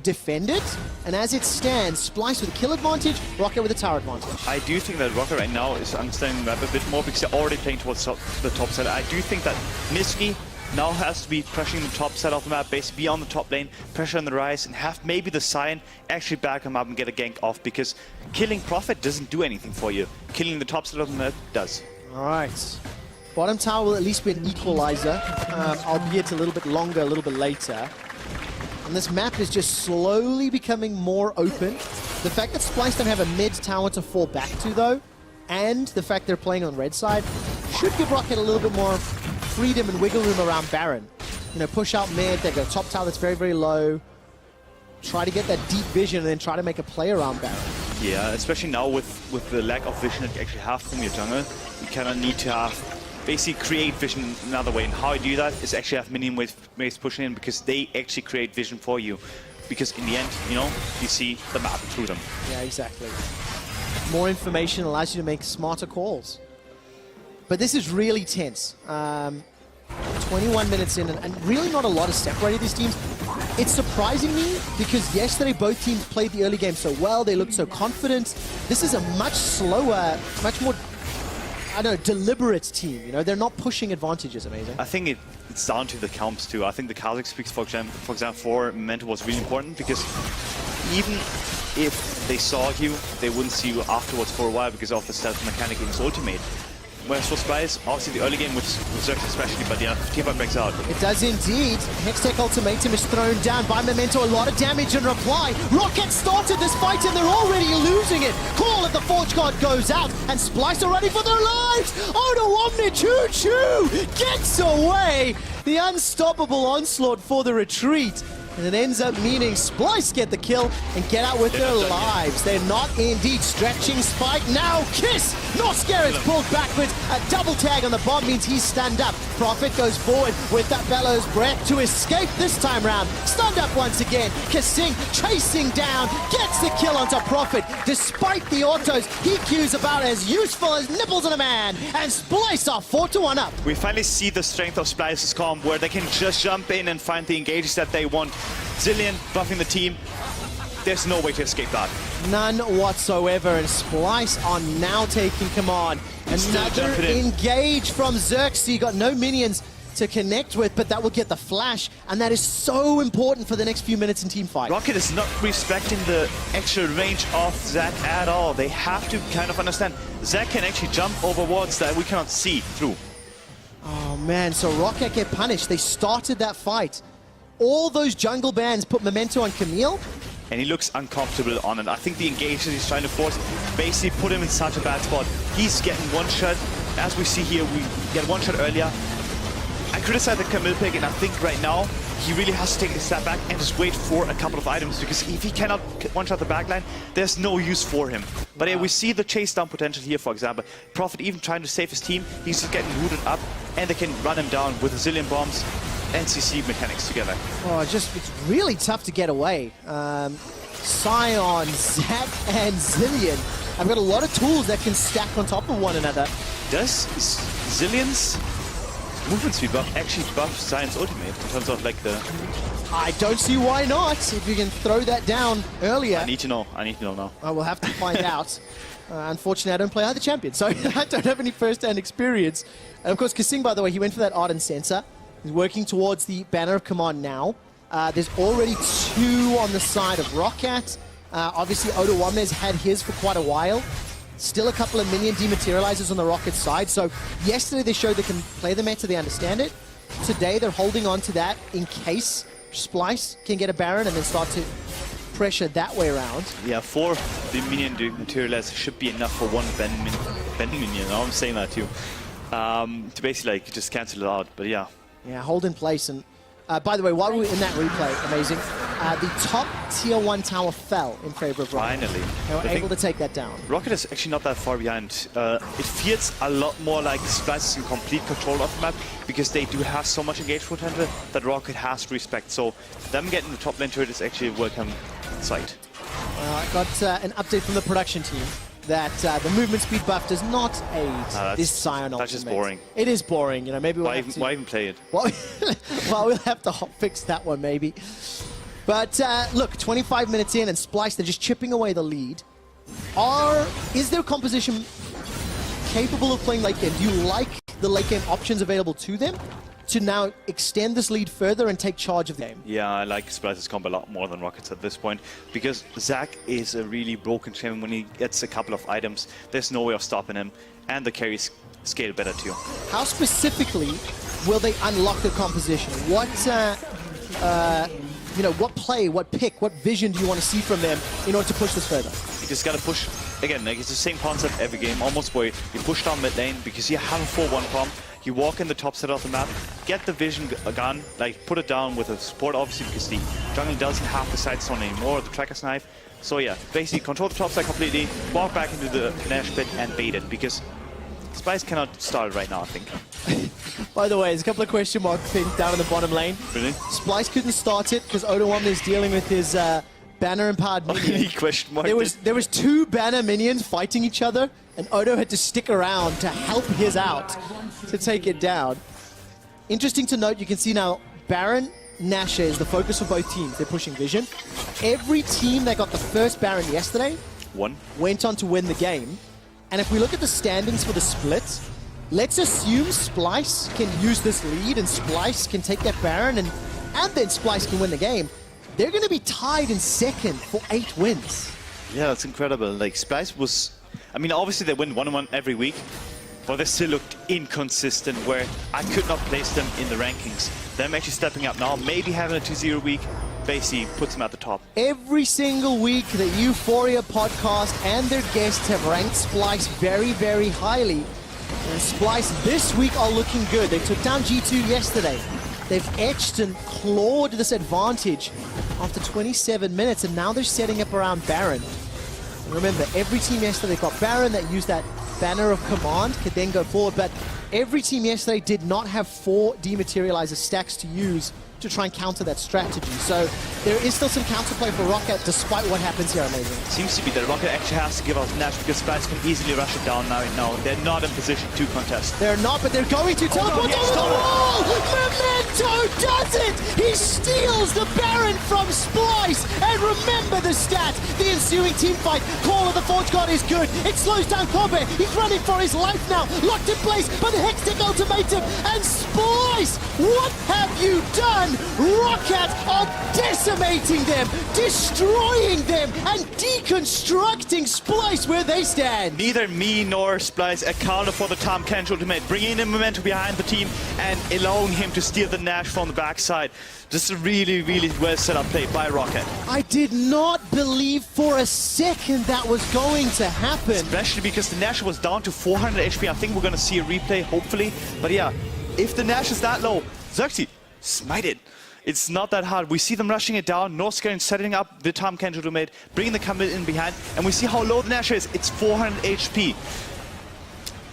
defend it, and as it stands, Splyce with a kill advantage, Roccat with a tower advantage. I do think that Roccat right now is understanding the map a bit more because they're already playing towards the top side. I do think that Nisky now has to be pressuring the top side of the map, basically be on the top lane, pressure on the rise, and have maybe the Sion actually back him up and get a gank off, because killing Prophet doesn't do anything for you. Killing the top side of the map does. All right. Bottom tower will at least be an equalizer, albeit a little bit longer, a little bit later. And this map is just slowly becoming more open. The fact that Splyce don't have a mid tower to fall back to, though, and the fact they're playing on red side, should give Roccat a little bit more freedom and wiggle room around Baron. You know, push out mid, they go top tower that's very, very low. Try to get that deep vision and then try to make a play around Baron. Yeah, especially now with the lack of vision that you actually have from your jungle, you kind of need to have basically create vision another way. And how you do that is actually have minion waves pushing in, because they actually create vision for you. Because in the end, you know, you see the map through them. Yeah, exactly. More information allows you to make smarter calls. But this is really tense. 21 minutes in, and really not a lot has separated these teams. It's surprising me because yesterday both teams played the early game so well. They looked so confident. This is a much slower, much more, I don't know, deliberate team. You know, they're not pushing advantages. Amazing. I think it's down to the comps too. I think the Kazakh speaks, for example, for Memento was really important, because even if they saw you, they wouldn't see you afterwards for a while because of the stealth mechanic in his ultimate. Whereas for Splyce, obviously the early game with Zerx especially, but yeah, T5 breaks out. It does indeed. Hextech Ultimatum is thrown down by Memento. A lot of damage in reply. Roccat started this fight and they're already losing it. Call of the Forge God goes out and Splyce are running for their lives. Oh, the Omni Choo-Choo gets away. The unstoppable onslaught for the retreat. And it ends up meaning Splyce get the kill and get out with their lives. They're not indeed stretching Spike. Now Kiss! Norscar is pulled backwards. A double tag on the bomb means he's stunned up. Prophet goes forward with that Bellows breath to escape this time round. Stunned up once again. Kissing, chasing down, gets the kill onto Prophet. Despite the autos, he queues about as useful as nipples on a man. And Splyce are 4-1 up. We finally see the strength of Splyce's comp, where they can just jump in and find the engages that they want. Zilean buffing the team. There's no way to escape that. None whatsoever, and Splyce are now taking command. Another engage from Xerxes. Got no minions to connect with, but that will get the flash, and that is so important for the next few minutes in team fight. Roccat is not respecting the actual range of Zac at all. They have to kind of understand Zac can actually jump over wards that we cannot see through. Oh man, so Roccat get punished. They started that fight. All those jungle bans put Memento on Camille. And he looks uncomfortable on it. I think the engage that he's trying to force basically put him in such a bad spot. He's getting one shot. As we see here, we get one shot earlier. I criticize the Camille pick, and I think right now he really has to take a step back and just wait for a couple of items, because if he cannot one-shot the backline, there's no use for him. But yeah, we see the chase down potential here, for example. Prophet even trying to save his team, he's just getting rooted up, and they can run him down with a zillion bombs and CC mechanics together. Oh, it's really tough to get away. Sion, Zac, and Zilean. I've got a lot of tools that can stack on top of one another. Does Zilean's movement speed buff actually buff Sion's ultimate in terms of like the... I don't see why not, if you can throw that down earlier. I need to know now. We'll have to find out. Unfortunately, I don't play either champion, so I don't have any first-hand experience. And of course, Kasing, by the way, he went for that Ardent Sensor. He's working towards the Banner of Command now. There's already 2 on the side of Roccat. Obviously, Odo1's had his for quite a while. Still a couple of minion dematerializers on the Roccat side. So yesterday they showed they can play the meta, they understand it. Today they're holding on to that in case Splyce can get a Baron and then start to pressure that way around. Yeah, 4 the minion dematerializers should be enough for one Ben minion. I'm saying that too. To basically like just cancel it out, but yeah. Yeah, hold in place. And by the way, while we were in that replay, amazing, the top tier 1 tower fell in favor of Roccat. Finally. They were able to take that down. Roccat is actually not that far behind. It feels a lot more like Splyce is in complete control of the map, because they do have so much engagement potential that Roccat has to respect. So them getting the top lane turret is actually welcome site. I got an update from the production team that the movement speed buff does not aid this Scion ultimate. That's just boring. It is boring. You know, maybe we'll have to... Why even play it? Well, we'll have to hot fix that one maybe. But look, 25 minutes in and Splyce, they're just chipping away the lead. Is their composition capable of playing late game? Do you like the late game options available to them to now extend this lead further and take charge of the game? Yeah, I like Splyce's comp a lot more than Rocket's at this point, because Zach is a really broken champion. When he gets a couple of items, there's no way of stopping him, and the carries scale better too. How specifically will they unlock the composition? What, you know, what play, what pick, what vision do you want to see from them in order to push this further? You just gotta push, again, like it's the same concept every game, almost, where you push down mid lane because you have a 4-1 comp. You walk in the top side of the map, get the vision gun, like put it down with a support, obviously, because the jungle doesn't have the side stone anymore, or the tracker's knife. So yeah, basically control the top side completely, walk back into the Nash pit and bait it, because Splyce cannot start it right now, I think. By the way, there's a couple of question mark things down in the bottom lane. Really? Splyce couldn't start it because Odo1 is dealing with his banner empowered minion. Question mark. There was two banner minions fighting each other, and Odo had to stick around to help his out to take it down. Interesting to note, you can see now Baron Nashor is the focus for both teams. They're pushing vision. Every team that got the first Baron yesterday went on to win the game. And if we look at the standings for the split, let's assume Splyce can use this lead and Splyce can take that Baron and then Splyce can win the game. They're going to be tied in second for 8 wins. Yeah, that's incredible. Like, Splyce was... I mean, obviously they win 1-1 every week, but they still looked inconsistent, where I could not place them in the rankings. Them actually stepping up now, maybe having a 2-0 week, basically puts them at the top. Every single week, the Euphoria podcast and their guests have ranked Splyce very, very highly. And Splyce this week are looking good. They took down G2 yesterday. They've etched and clawed this advantage after 27 minutes, and now they're setting up around Baron. And remember, every team yesterday got Baron that used that banner of command, could then go forward, but every team yesterday did not have 4 dematerializer stacks to use to try and counter that strategy. So there is still some counterplay for Roccat despite what happens here, Amazing. Seems to be that Roccat actually has to give out Nash because Splyce can easily rush it down now. No, they're not in position to contest. They're not, but they're going to teleport over the wall! Memento does it! He steals the Baron from Splyce! And remember the stat! The ensuing team fight, Call of the Forge God is good. It slows down Kobe. He's running for his life now. Locked in place by the Hextech ultimatum. And Splyce, what have you done? Roccat are decimating them, destroying them, and deconstructing Splyce where they stand. Neither me nor Splyce accounted for the Tom Kench ultimate, bringing in momentum behind the team and allowing him to steal the Nash from the backside. Just a really, really well set up play by Roccat. I did not believe for a second that was going to happen. Especially because the Nash was down to 400 HP. I think we're going to see a replay, hopefully. But yeah, if the Nash is that low, Xerxes, smite it. It's not that hard. We see them rushing it down, no scaring, setting up the Tom Kench ultimate, bringing the commit in behind, and we see how low the Nash is. It's 400 HP.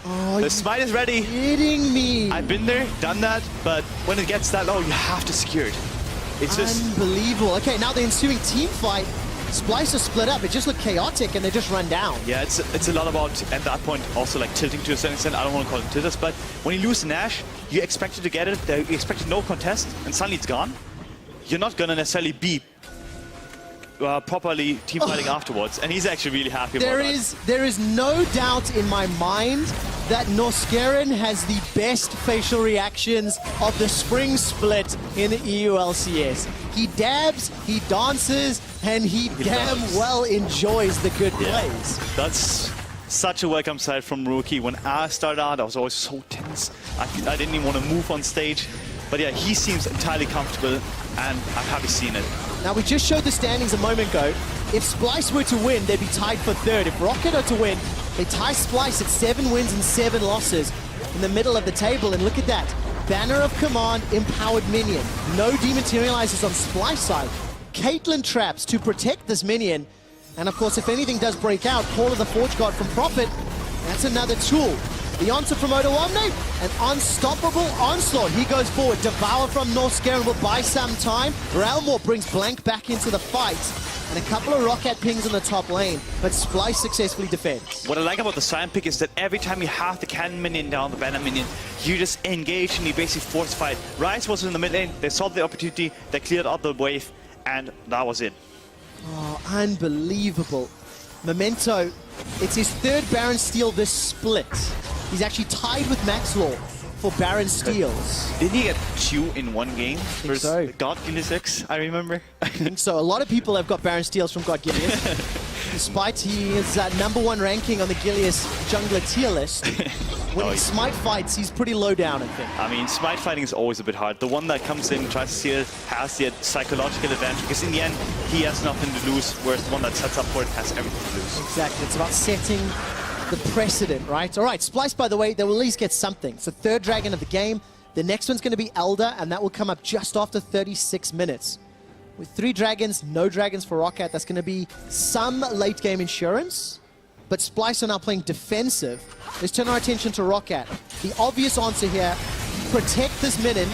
Oh, the smite is ready. Kidding me. I've been there, done that, but when it gets that low, you have to secure it. It's just unbelievable. Okay, now the ensuing team fight, Splyce are split up. It just looked chaotic, and they just run down. Yeah, it's a lot about, at that point, also like tilting to a certain extent. I don't want to call it tilters, but when you lose the Nash, you expected to get it, you expected no contest, and suddenly it's gone. You're not going to necessarily be properly team fighting afterwards, and he's actually really happy about that. There is no doubt in my mind that Noskeren has the best facial reactions of the spring split in the EU LCS. He dabs, he dances, and he damn well enjoys the good plays. That's such a welcome sight from Rookie. When I started out, I was always so tense. I didn't even want to move on stage. But yeah, he seems entirely comfortable, and I'm happy seeing it. Now, we just showed the standings a moment ago. If Splyce were to win, they'd be tied for 3rd. If Roccat are to win, they tie Splyce at 7 wins and 7 losses in the middle of the table. And look at that. Banner of Command, empowered minion. No dematerializers on Splyce side. Caitlyn traps to protect this minion. And of course, if anything does break out, Call of the Forge God from Prophet, that's another tool. The answer from Odo1, an unstoppable onslaught. He goes forward. Devour from Noskeren will buy some time. Realmwar brings Blank back into the fight. and a couple of Roccat pings on the top lane, but Splyce successfully defends. What I like about the Sion pick is that every time you have the cannon minion down, the banner minion, you just engage and you basically force fight. Ryze was in the mid lane, they saw the opportunity, they cleared out the wave, and that was it. Oh, unbelievable. Memento, it's his third Baron steal this split. He's actually tied with Max Law for Baron steals. Didn't he get 2 in one game? Versus so. God Guinness X, I remember. I think so. A lot of people have got Baron steals from God Gilius. Despite his #1 ranking on the Gilius jungler tier list, when he smite fights, he's pretty low down, I think. I mean, smite fighting is always a bit hard. The one that comes in, tries to steal, has the psychological advantage, because in the end, he has nothing to lose, whereas the one that sets up for it has everything to lose. Exactly. It's about setting the precedent, right? All right, Splyce, by the way, they will at least get something. So third dragon of the game. The next one's going to be Elder, and that will come up just after 36 minutes. With 3 dragons, no dragons for Roccat, that's going to be some late game insurance. But Splyce are now playing defensive. Let's turn our attention to Roccat. The obvious answer here, protect this minion,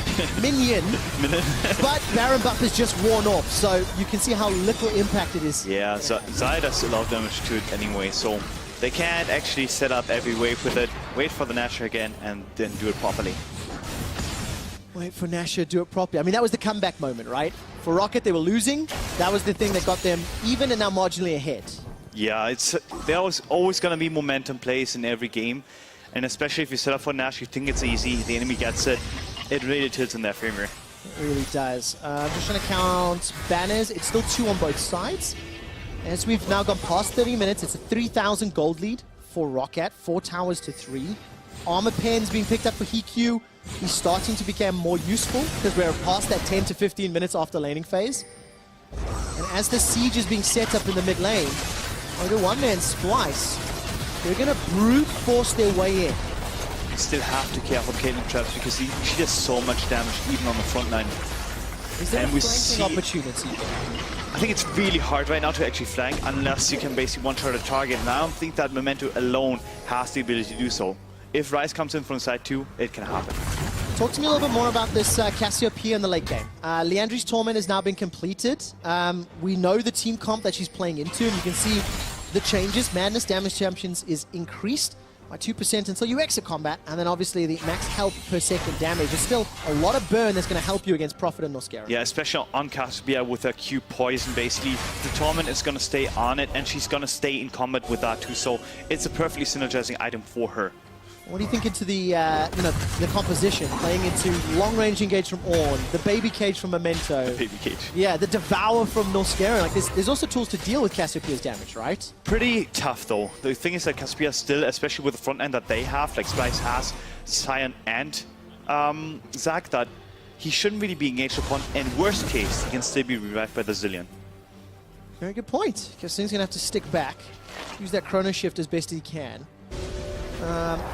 but Baron buff is just worn off, so you can see how little impact it is. Yeah, so Zaya does a lot of damage to it anyway, so they can't actually set up every wave with it, wait for the Nasher again, and then do it properly. Wait for Nasher to do it properly. I mean, that was the comeback moment, right? For Roccat, they were losing. That was the thing that got them even and now marginally ahead. Yeah, there's always going to be momentum plays in every game. And especially if you set up for Nash, you think it's easy, the enemy gets it. It really tilts in their favor. It really does. I'm just trying to count banners. It's still 2 on both sides. As we've now gone past 30 minutes, it's a 3,000 gold lead for Roccat. 4 towers to 3. Armor pens being picked up for Hikyu. He's starting to become more useful because we're past that 10 to 15 minutes after laning phase. And as the siege is being set up in the mid lane, under one-man Splyce, they're going to brute force their way in. You still have to care for Caitlyn traps because she does so much damage even on the front line. Is there a flanking opportunity? I think it's really hard right now to actually flank unless you can basically one-shot a target. And I don't think that Memento alone has the ability to do so. If Ryze comes in from side 2, it can happen. Talk to me a little bit more about this Cassiopeia in the late game. Leandri's Torment has now been completed. We know the team comp that she's playing into, and you can see the changes. Madness Damage Champions is increased by 2% until you exit combat, and then obviously the max health per second damage. There's still a lot of burn that's going to help you against Prophet and Noscera. Yeah, especially on Cassiopeia with her Q poison, basically. The Torment is going to stay on it, and she's going to stay in combat with that too, so it's a perfectly synergizing item for her. What do you think into the the composition, playing into long-range engage from Ornn, the baby cage from Memento? The baby cage. Yeah, the Devour from Noscera. Like, there's also tools to deal with Cassiopeia's damage, right? Pretty tough, though. The thing is that Cassiopeia still, especially with the front end that they have, like Splyce has, Sion and Zac, that he shouldn't really be engaged upon. And worst case, he can still be revived by the Zillion. Very good point. Kassim's going to have to stick back, use that Chrono Shift as best he can.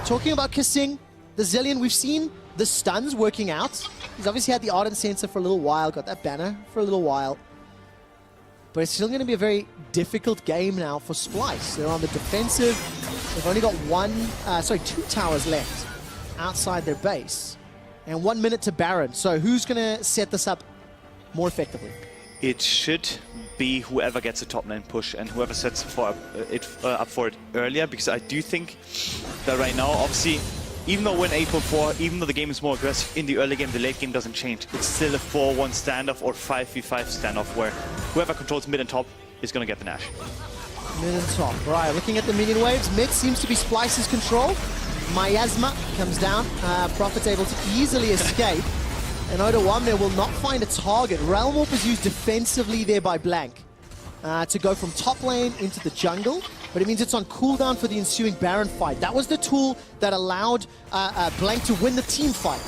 Talking about Kassim, the Zillion, we've seen the stuns working out. He's obviously had the Ardent Sensor for a little while, got that banner for a little while. But it's still going to be a very difficult game now for Splyce. They're on the defensive. They've only got 2 towers left outside their base. And 1 minute to Baron. So who's going to set this up more effectively? It should be whoever gets a top lane push and whoever sets up for it earlier, because I do think that right now, obviously, even though we're in 8.4, even though the game is more aggressive in the early game, the late game doesn't change. It's still a 4-1 standoff or 5v5 standoff where whoever controls mid and top is going to get the Nash. Mid and top. Right, looking at the minion waves, mid seems to be Splyce's control. Miasma comes down. Prophet's able to easily escape. And Oda1 will not find a target. Realm Warp is used defensively there by Blank to go from top lane into the jungle, but it means it's on cooldown for the ensuing Baron fight. That was the tool that allowed Blank to win the team fight.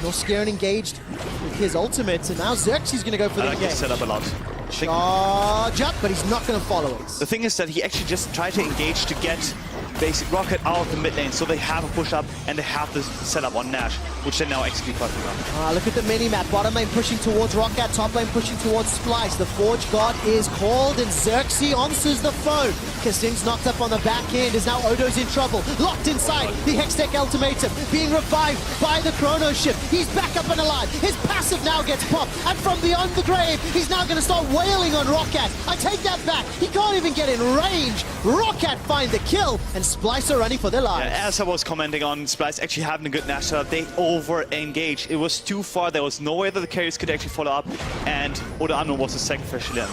Noscera engaged with his ultimate, and now Xerxes going to go for the game. I like this setup a lot. Charge up, but he's not going to follow it. The thing is that he actually just tried to engage to get basic Roccat out of the mid lane, so they have a push up and they have the setup on Nash, which they now execute perfectly well. Look at the mini-map. Bottom lane pushing towards Roccat, top lane pushing towards Splyce. The Forge God is called and Xerxes answers the phone. Kasing's knocked up on the back end as now Odo's in trouble. Locked inside the Hextech ultimatum, being revived by the Chrono ship. He's back up and alive. His passive now gets popped, and from beyond the grave, he's now going to start wailing on Roccat. I take that back. He can't even get in range. Roccat find the kill, and Splyce are running for their lives. Yeah, as I was commenting on Splyce actually having a good Nash setup, they over-engaged. It was too far. There was no way that the carriers could actually follow up, and Odo Unknown was a sacrificial limb.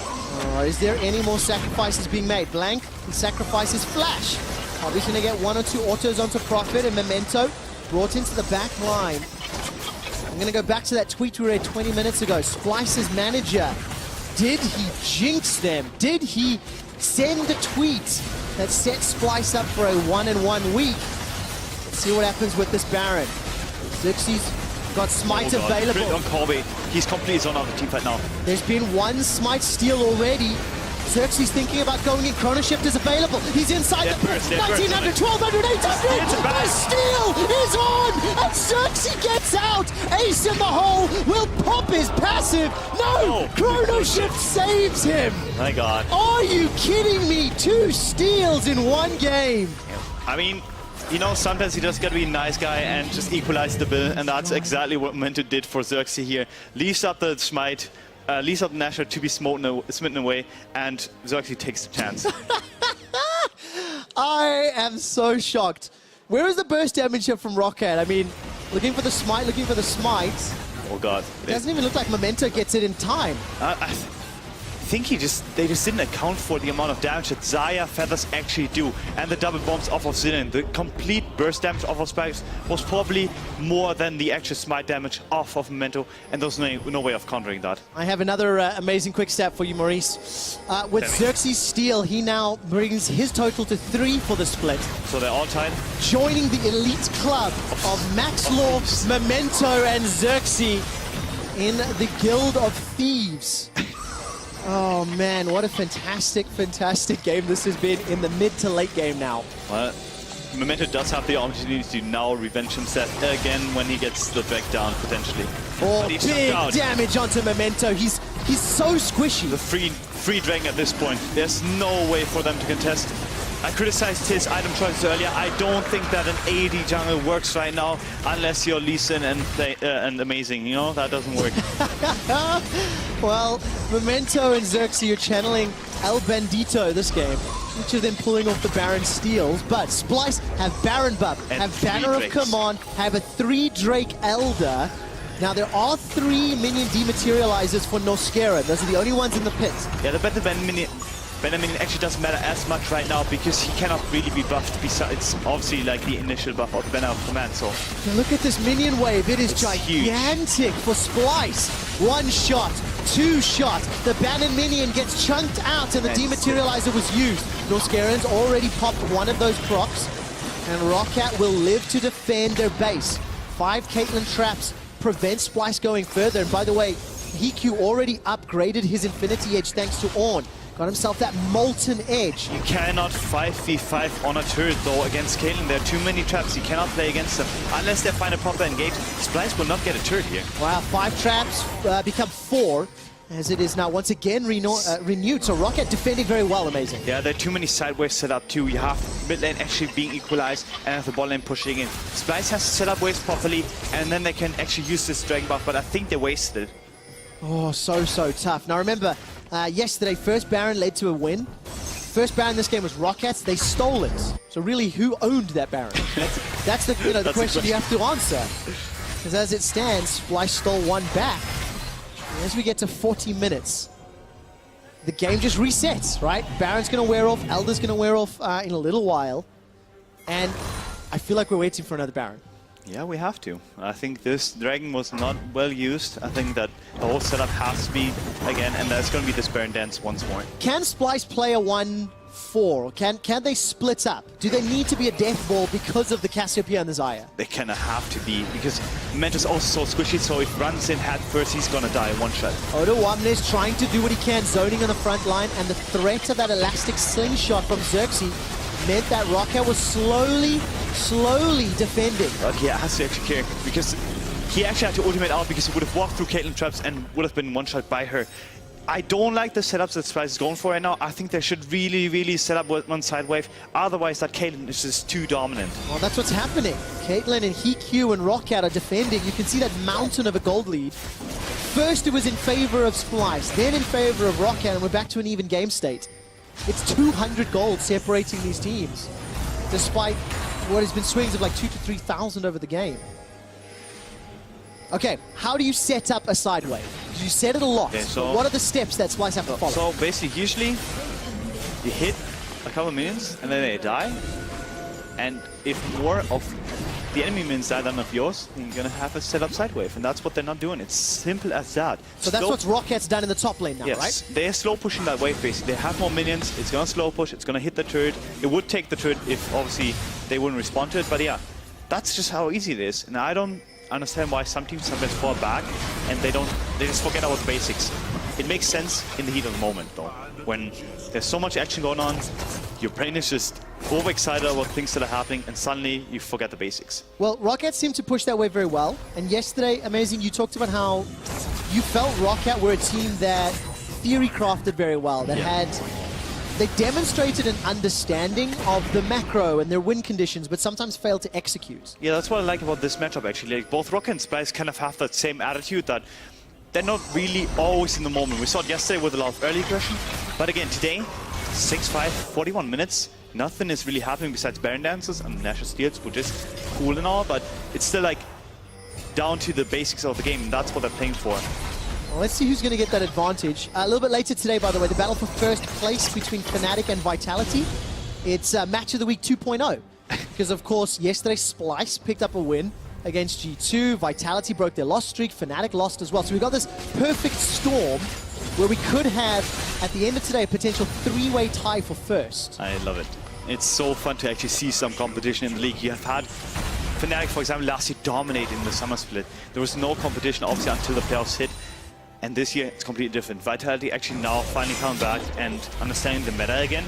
Is there any more sacrifices being made? Blank, he sacrifices Flash. Obviously going to get 1 or 2 autos onto Prophet, and Memento brought into the back line. I'm going to go back to that tweet we read 20 minutes ago. Splyce's manager, did he jinx them? Did he send a tweet that set Splyce up for a 1-1 week? Let's see what happens with this Baron. Xerxes got Smite available. On Corby. He's completely zoned out of the team fight now. There's been 1 Smite steal already. Xerxes thinking about going in. Chrono Shift is available. He's inside the pit. 1900, 1200, 800. The steal is on, and Xerxes gets out. Ace in the hole will pop his passive. No, Chrono Shift saves him. My God. Are you kidding me? 2 steals in 1 game. I mean, you know, sometimes you just gotta be a nice guy and just equalize the bill, and that's exactly what Memento did for Xerxes here. Leaves up the Smite, leaves up the Nasher to be smitten away, and Xerxes takes the chance. I am so shocked. Where is the burst damage here from Roccat? I mean, looking for the Smite, looking for the Smite. Oh God. It doesn't even look like Memento gets it in time. I think they just didn't account for the amount of damage that Xayah Feathers actually do, and the double bombs off of Zinnen. The complete burst damage off of Splyce was probably more than the actual smite damage off of Memento, and there's no way of countering that. I have another amazing quick stat for you, Maurice. With Xerxes' steal, he now brings his total to 3 for the split. So they're all tied. Joining the elite club of Max Law, Memento, and Xerxes in the Guild of Thieves. Oh man, what a fantastic, fantastic game this has been in the mid to late game now. Well, Memento does have the opportunity to now revenge himself again when he gets the back down, potentially. Oh, big damage onto Memento. He's so squishy. The free dragon at this point. There's no way for them to contest. I criticized his item choices earlier. I don't think that an AD jungle works right now unless you're Lee Sin and amazing. You know, that doesn't work. Well, Memento and Xerxes are channeling El Bandito this game. Each of them pulling off the Baron steals, but Splyce have Baron buff, and have Banner of Command, have a 3-Drake Elder. Now there are 3 minion dematerializers for Noskera. Those are the only ones in the pit. Yeah, the better minion actually doesn't matter as much right now because he cannot really be buffed besides obviously like the initial buff of the Banner of Command. So now look at this minion wave. It is gigantic for Splyce. 1 shot, 2 shot. The Banner minion gets chunked out and the dematerializer was used. Noskera's already popped 1 of those procs, and Roccat will live to defend their base. 5 Caitlyn traps prevent Splyce going further. And by the way, Hiku already upgraded his Infinity Edge thanks to Ornn. Got himself that Molten Edge. You cannot 5v5 on a turret though against Caitlyn. There are too many traps. You cannot play against them unless they find a proper engage. Splyce will not get a turret here. Wow, 5 traps become 4 as it is now once again renewed. So Roccat defending very well, amazing. Yeah, there are too many sideways set up too. You have mid lane actually being equalized and have the bot lane pushing in. Splyce has to set up waves properly and then they can actually use this dragon buff, but I think they wasted it. Oh, so tough. Now remember, yesterday, first Baron led to a win. First Baron this game was Rockats. They stole it. So really, who owned that Baron? That's the the question you have to answer. Because as it stands, Splyce stole 1 back. And as we get to 40 minutes, the game just resets, right? Baron's going to wear off. Elder's going to wear off in a little while. And I feel like we're waiting for another Baron. Yeah, we have to. I think this dragon was not well used. I think that the whole setup has to be again, and there's going to be this Baron dance once more. Can Splyce play a 1-4? Can they split up? Do they need to be a death ball because of the Cassiopeia and the Xayah? They kind of have to be, because Memento's also so squishy, so if he runs in head first, he's going to die 1 shot. Odo Wamnes trying to do what he can, zoning on the front line, and the threat of that elastic slingshot from Xerxes meant that Roccat was slowly defending. But he has to actually care because he actually had to ultimate out because he would have walked through Caitlyn traps and would have been one-shot by her. I don't like the setups that Splyce is going for right now. I think they should really set up one side wave. Otherwise, that Caitlyn is just too dominant. Well, that's what's happening. Caitlyn and HiQ and Roccat are defending. You can see that mountain of a gold lead. First, it was in favor of Splyce, then in favor of Roccat, and we're back to an even game state. It's 200 gold separating these teams, despite what has been swings of like 2,000 to 3,000 over the game. Okay, how do you set up a side wave? You said it a lot. Okay, so what are the steps that Splyce have to follow? So basically, usually you hit a couple of minions and then they die. And if more of the enemy minions die than of yours, then you're gonna have a set up side wave, and that's what they're not doing. It's simple as that. So that's what Rocket's done in the top lane now, yes, right? They're slow pushing that wave basically. They have more minions, it's gonna slow push, it's gonna hit the turret. It would take the turret if obviously they wouldn't respond to it, but yeah, that's just how easy it is. And I don't understand why some teams sometimes fall back and they just forget about the basics. It makes sense in the heat of the moment though. When there's so much action going on, your brain is just overexcited about things that are happening and suddenly you forget the basics. Well, Roccat seemed to push that way very well. And yesterday, Amazing, you talked about how you felt Roccat were a team that theory crafted very well, that they demonstrated an understanding of the macro and their win conditions, but sometimes failed to execute. Yeah, that's what I like about this matchup actually. Like, both Roccat and Splyce kind of have that same attitude that they're not really always in the moment. We saw it yesterday with a lot of early aggression, but again, today, 6-5, 41 minutes, nothing is really happening besides Baron dances and Nashor steals, which is cool and all, but it's still like down to the basics of the game, and that's what they're playing for. Well, let's see who's going to get that advantage. A little bit later today, by the way, the battle for first place between Fnatic and Vitality. It's Match of the Week 2.0. Because, of course, yesterday Splyce picked up a win against G2. Vitality broke their loss streak. Fnatic lost as well. So we got this perfect storm where we could have, at the end of today, a potential three-way tie for first. I love it. It's so fun to actually see some competition in the league. You have had Fnatic, for example, last year dominate in the summer split. There was no competition, obviously, until the playoffs hit. And this year, it's completely different. Vitality actually now finally coming back and understanding the meta again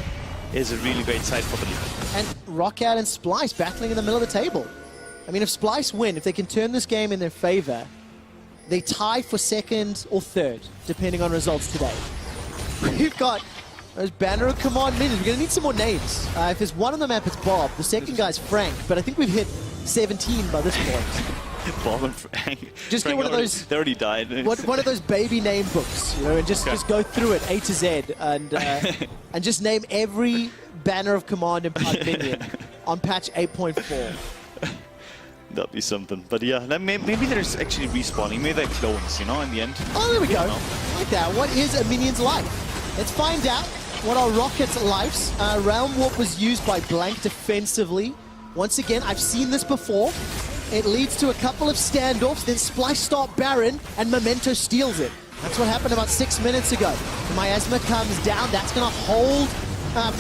is a really great side for the league. And Roccat and Splyce battling in the middle of the table. I mean, if Splyce win, if they can turn this game in their favor, they tie for second or third, depending on results today. We've got those Banner of Command minions. We're going to need some more names. If there's one on the map, it's Bob. The second guy's Frank, but I think we've hit 17 by this point. Bob and Frank. Just Frank get one of those. They already died. One of those baby name books, you know, and just go through it A to Z, and and just name every Banner of Command and Pug minion on patch 8.4. That'd be something. But yeah, maybe there's actually respawning. Maybe they're clones, you know, in the end. Oh, there we go. Like that. What is a minion's life? Let's find out what are Rocket's lives. Realm Warp was used by Blank defensively. Once again, I've seen this before. It leads to a couple of standoffs, then Splyce start Baron, and Memento steals it. That's what happened about 6 minutes ago. Miasma comes down, that's gonna hold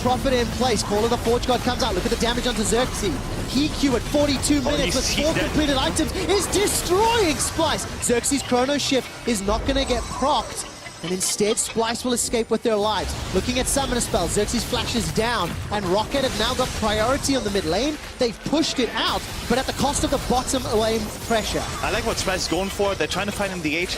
Prophet in place. Call of the Forge God comes out, look at the damage onto Xerxes. HiQ at 42 minutes with 4 completed items is destroying Splyce. Xerxes' Chrono Shift is not gonna get procced, and instead Splyce will escape with their lives. Looking at Summoner Spell, Xerxes flashes down, and Roccat have now got priority on the mid lane. They've pushed it out, but at the cost of the bottom lane pressure. I like what Splyce is going for. They're trying to find him the H,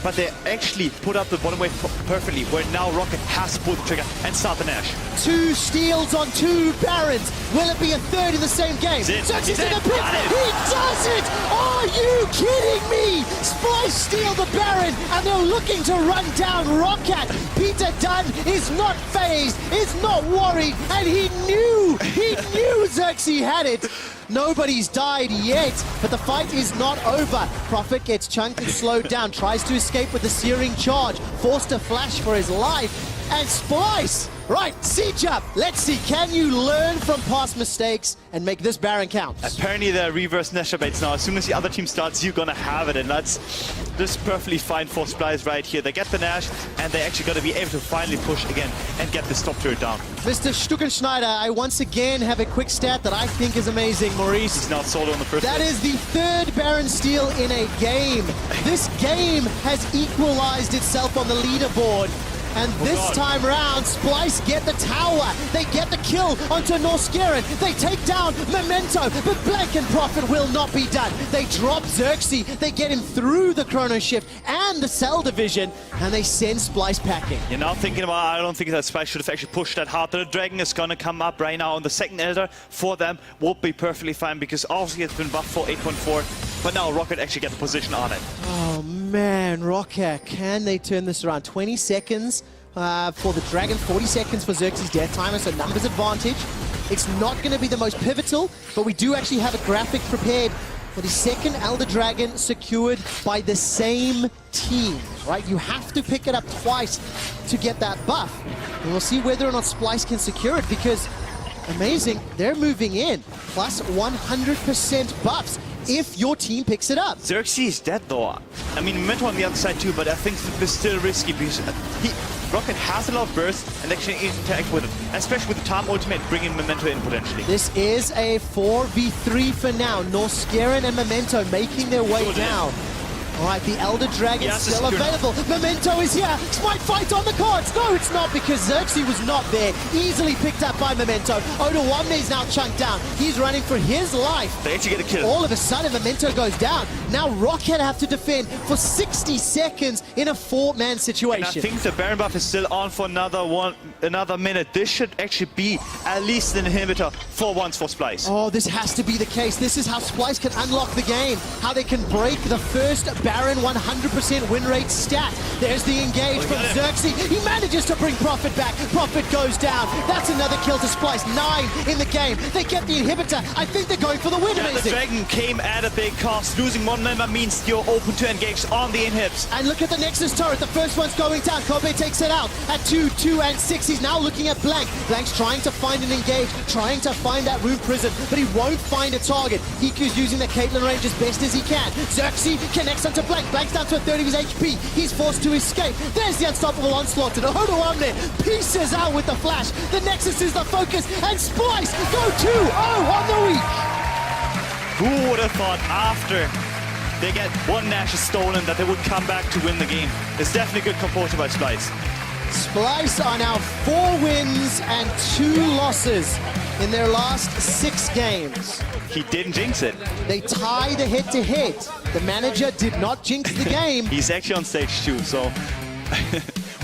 but they actually put up the bottom wave perfectly, where now Roccat has to pull the trigger and start the Nash. 2 steals on 2 Barons. Will it be a third in the same game? Xerxes in the pit. He does it! Are you kidding me? Splyce steal the Baron, and they're looking to run down Roccat. Peter Dunn is not phased, is not worried, and he knew Xerxes had it. Nobody's died yet, but the fight is not over. Prophet gets chunked and slowed down, tries to escape with the searing charge, forced to flash for his life. And Splyce, right, siege up. Let's see, can you learn from past mistakes and make this Baron count? Apparently they're reverse Nashor baits now. As soon as the other team starts, you're gonna have it, and that's just perfectly fine for Splyce right here. They get the Nash, and they actually gotta be able to finally push again and get this top turret down. Mr. Stuckenschneider, I once again have a quick stat that I think is amazing, Maurice. He's now solo on the first. That is the 3rd Baron steal in a game. This game has equalized itself on the leaderboard. And this time round, Splyce get the tower. They get the kill onto Norskeren. They take down Memento, but Blank and Prophet will not be done. They drop Xerxes. They get him through the Chrono Shift and the Cell Division, and they send Splyce packing. You're now thinking about, I don't think that Splyce should have actually pushed that hard. The Dragon is gonna come up right now, and the second Elder for them would be perfectly fine because obviously it's been buffed for 8.4, but now Roccat actually get the position on it. Oh man, Roccat, can they turn this around? 20 seconds for the Dragon, 40 seconds for Xerxes' death timer, so numbers advantage. It's not going to be the most pivotal, but we do actually have a graphic prepared for the second Elder Dragon secured by the same team, right? You have to pick it up twice to get that buff. And we'll see whether or not Splyce can secure it because, amazing, they're moving in. Plus 100% buffs if your team picks it up. Xerxes is dead though. I mean, Memento on the other side too, but I think it's still risky because Roccat has a lot of burst and actually interact with it, especially with the Tom ultimate bringing Memento in potentially. This is a 4v3 for now. Norskeren and Memento making their way down. All right, the Elder Dragon still available. Memento is here. Smite fight on the cards. No, it's not because Xerxes was not there. Easily picked up by Memento. Oda is now chunked down. He's running for his life. They actually get a kill. All of a sudden, Memento goes down. Now Roccat have to defend for 60 seconds in a 4-man situation. And I think the Baron buff is still on for another minute. This should actually be at least an inhibitor for once for Splyce. Oh, this has to be the case. This is how Splyce can unlock the game. How they can break the first Baron 100% win rate stat. There's the engage from Xerxes. He manages to bring Prophet back. Prophet goes down. That's another kill to Splyce. 9 in the game. They get the inhibitor. I think they're going for the win. Yeah, the Dragon came at a big cost. Losing one member means you're open to engage on the inhibs. And look at the Nexus turret. The first one's going down. Kobe takes it out at 2, 2, and 6. He's now looking at Blank. Blank's trying to find an engage, trying to find that room prison, but he won't find a target. Hiku's using the Caitlyn range as best as he can. Xerxes connects onto Blank. Blank's down to a third of his HP. He's forced to escape. There's the unstoppable onslaught to the Oda pieces out with the flash. The Nexus is the focus, and Splyce go 2-0 on the week. Who would have thought after they get one Nash stolen that they would come back to win the game? It's definitely good composure by Splyce. Splyce are now 4 wins and 2 losses in their last 6 games. He didn't jinx it. They tie the head-to-head. The manager did not jinx the game. He's actually on stage 2, so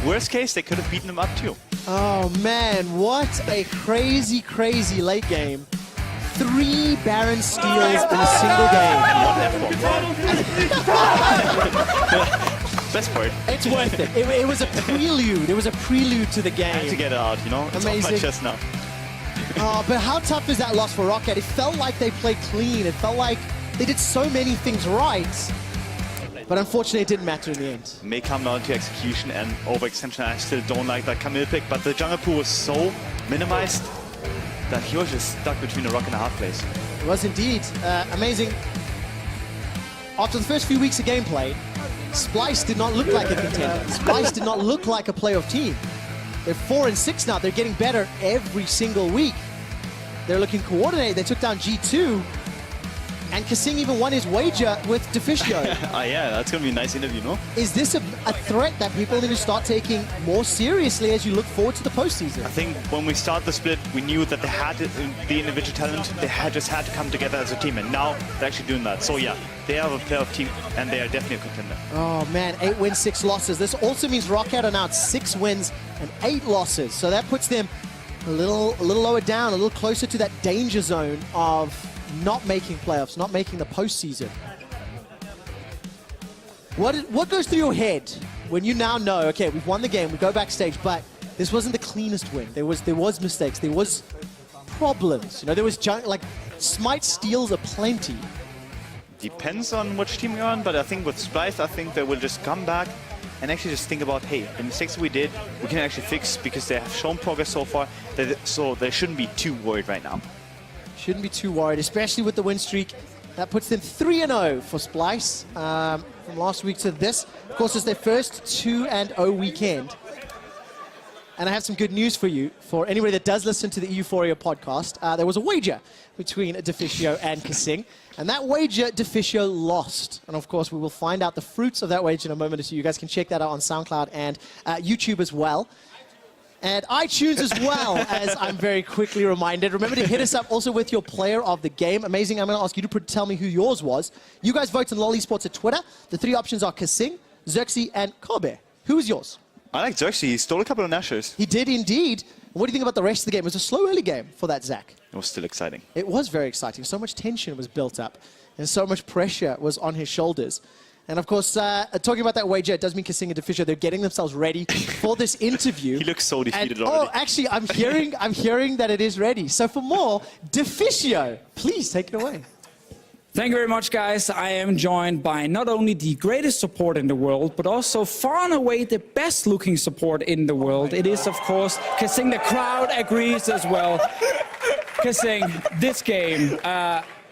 worst case, they could have beaten him up too. Oh man, what a crazy, crazy late game. 3 Baron steals in a single game. And 1 F-bomb. Best part. It's worth it. It was a prelude. It was a prelude to the game. I had to get it out, you know? It's amazing. on my chest now. Oh, but how tough is that loss for Roccat? It felt like they played clean. It felt like they did so many things right. But unfortunately, it didn't matter in the end. May come down to execution and overextension. I still don't like that Camille pick, but the jungle pool was so minimized that he was just stuck between a rock and a hard place. It was indeed amazing. After the first few weeks of gameplay, Splyce did not look like a contender. Splyce did not look like a playoff team. They're 4 and 6 now. They're getting better every single week. They're looking coordinated. They took down G2. And Kasing even won his wager with Deficio. Oh yeah, that's going to be a nice interview, no? Is this a threat that people need to start taking more seriously as you look forward to the postseason? I think when we start the split, we knew that they had the individual talent. They just had to come together as a team, and now they're actually doing that. So yeah, they have a playoff team, and they are definitely a contender. Oh man, 8 wins, 6 losses. This also means Roccat are now at 6 wins and 8 losses. So that puts them a little lower down, a little closer to that danger zone of not making playoffs, not making the postseason. What goes through your head when you now know, okay, we've won the game, we go backstage, but this wasn't the cleanest win. There was mistakes, there was problems. You know, there was like smite steals aplenty. Depends on which team you're on, but I think with Splyce, I think they will just come back and actually just think about, hey, the mistakes we did, we can actually fix because they have shown progress so far, so they shouldn't be too worried right now. Shouldn't be too worried, especially with the win streak. That puts them 3-0 for Splyce from last week to this. Of course, it's their first 2-0 weekend. And I have some good news for you. For anybody that does listen to the Euphoria podcast, there was a wager between Deficio and Kasing. And that wager, Deficio lost. And of course, we will find out the fruits of that wager in a moment or two. You guys can check that out on SoundCloud and YouTube as well. And iTunes as well, as I'm very quickly reminded. Remember to hit us up also with your player of the game. Amazing, I'm going to ask you to tell me who yours was. You guys vote on LOL Esports at Twitter. The 3 options are Kasing, Xerxes, and Kobe. Who was yours? I like Xerxes. He stole a couple of Nashers. He did indeed. What do you think about the rest of the game? It was a slow early game for that Zach. It was still exciting. It was very exciting. So much tension was built up, and so much pressure was on his shoulders. And of course, talking about that wager, it does mean Kasing and Deficio, they're getting themselves ready for this interview. He looks so defeated and, already. Oh, actually, I'm hearing that it is ready. So for more, Deficio, please take it away. Thank you very much, guys. I am joined by not only the greatest support in the world, but also far and away the best-looking support in the world. It is, of course, Kasing. The crowd agrees as well. Kasing, this game,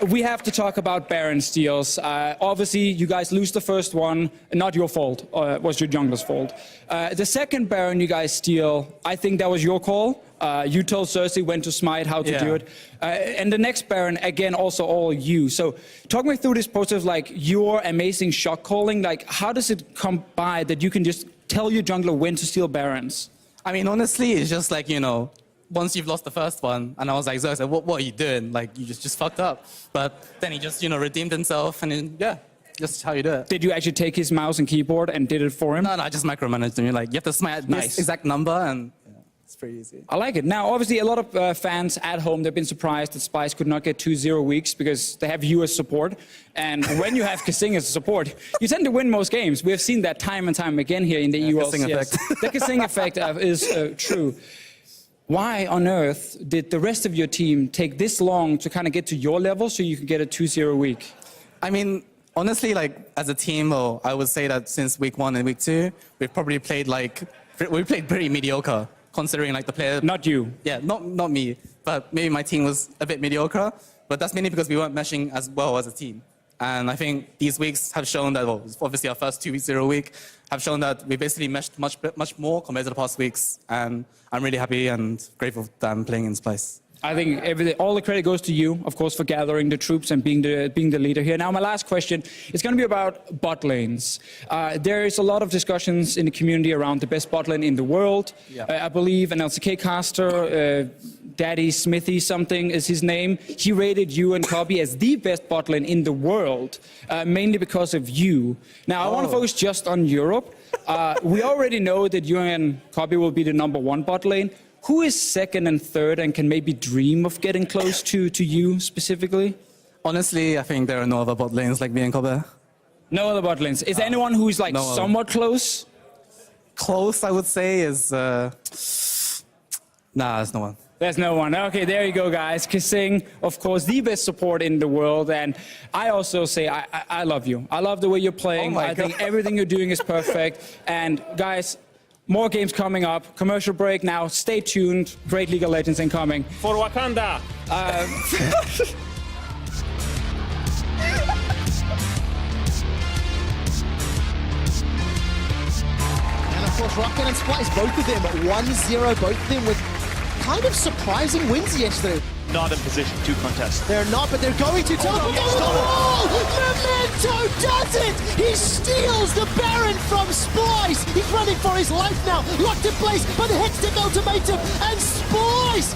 we have to talk about Baron steals. Obviously, you guys lose the first one. Not your fault. It was your jungler's fault. The second Baron you guys steal, I think that was your call. You told Cersei when to smite, how to do it. And the next Baron, again, also all you. So talk me through this process, like your amazing shot calling. Like, how does it come by that you can just tell your jungler when to steal Barons? I mean, honestly, it's just like, you know, once you've lost the first one, and I was like, Zeus, what are you doing? Like, you just fucked up. But then he just, you know, redeemed himself, and then, yeah, just how you do it. Did you actually take his mouse and keyboard and did it for him? No, I just micromanaged him. You're like, you have to smite this exact number, and yeah, it's pretty easy. I like it. Now, obviously, a lot of fans at home, they've been surprised that Splyce could not get 2-0 weeks because they have you as support. And when you have Kasing as support, you tend to win most games. We have seen that time and time again here in the LCS. Kasing effect. The Kasing effect is true. Why on earth did the rest of your team take this long to kind of get to your level so you could get a 2-0 week? I mean, honestly, like, as a team, well, I would say that since week 1 and week 2, we've probably played, like, we played pretty mediocre, considering, like, the player... Not you. Yeah, not me, but maybe my team was a bit mediocre, but that's mainly because we weren't meshing as well as a team. And I think these weeks have shown that, well, obviously our first 2-0 week, have shown that we basically meshed much more compared to the past weeks. And I'm really happy and grateful that I'm playing in Splyce. I think all the credit goes to you, of course, for gathering the troops and being the leader here. Now, my last question is going to be about bot lanes. There is a lot of discussions in the community around the best bot lane in the world. Yeah. I believe an LCK caster, Daddy Smithy something is his name. He rated you and Kobe as the best bot lane in the world, mainly because of you. Now, I want to focus just on Europe. We already know that you and Kobe will be the #1 bot lane. Who is second and third and can maybe dream of getting close to you specifically? Honestly, I think there are no other bot lanes like me and Kobe. No other bot lanes. Is there anyone who's like somewhat close? Close, I would say, is... Nah, there's no one. There's no one. Okay, there you go, guys. Kasing, of course, the best support in the world. And I also say I love you. I love the way you're playing. I think everything you're doing is perfect. And guys, more games coming up. Commercial break now. Stay tuned. Great League of Legends incoming. For Wakanda! And of course, Roccat and Splyce, both of them at 1-0, both of them with kind of surprising wins yesterday. Not in position to contest. They're not, but they're going to. Memento does it! He steals the Baron from Splyce! He's running for his life now, locked in place by the Hextech ultimatum, and Splyce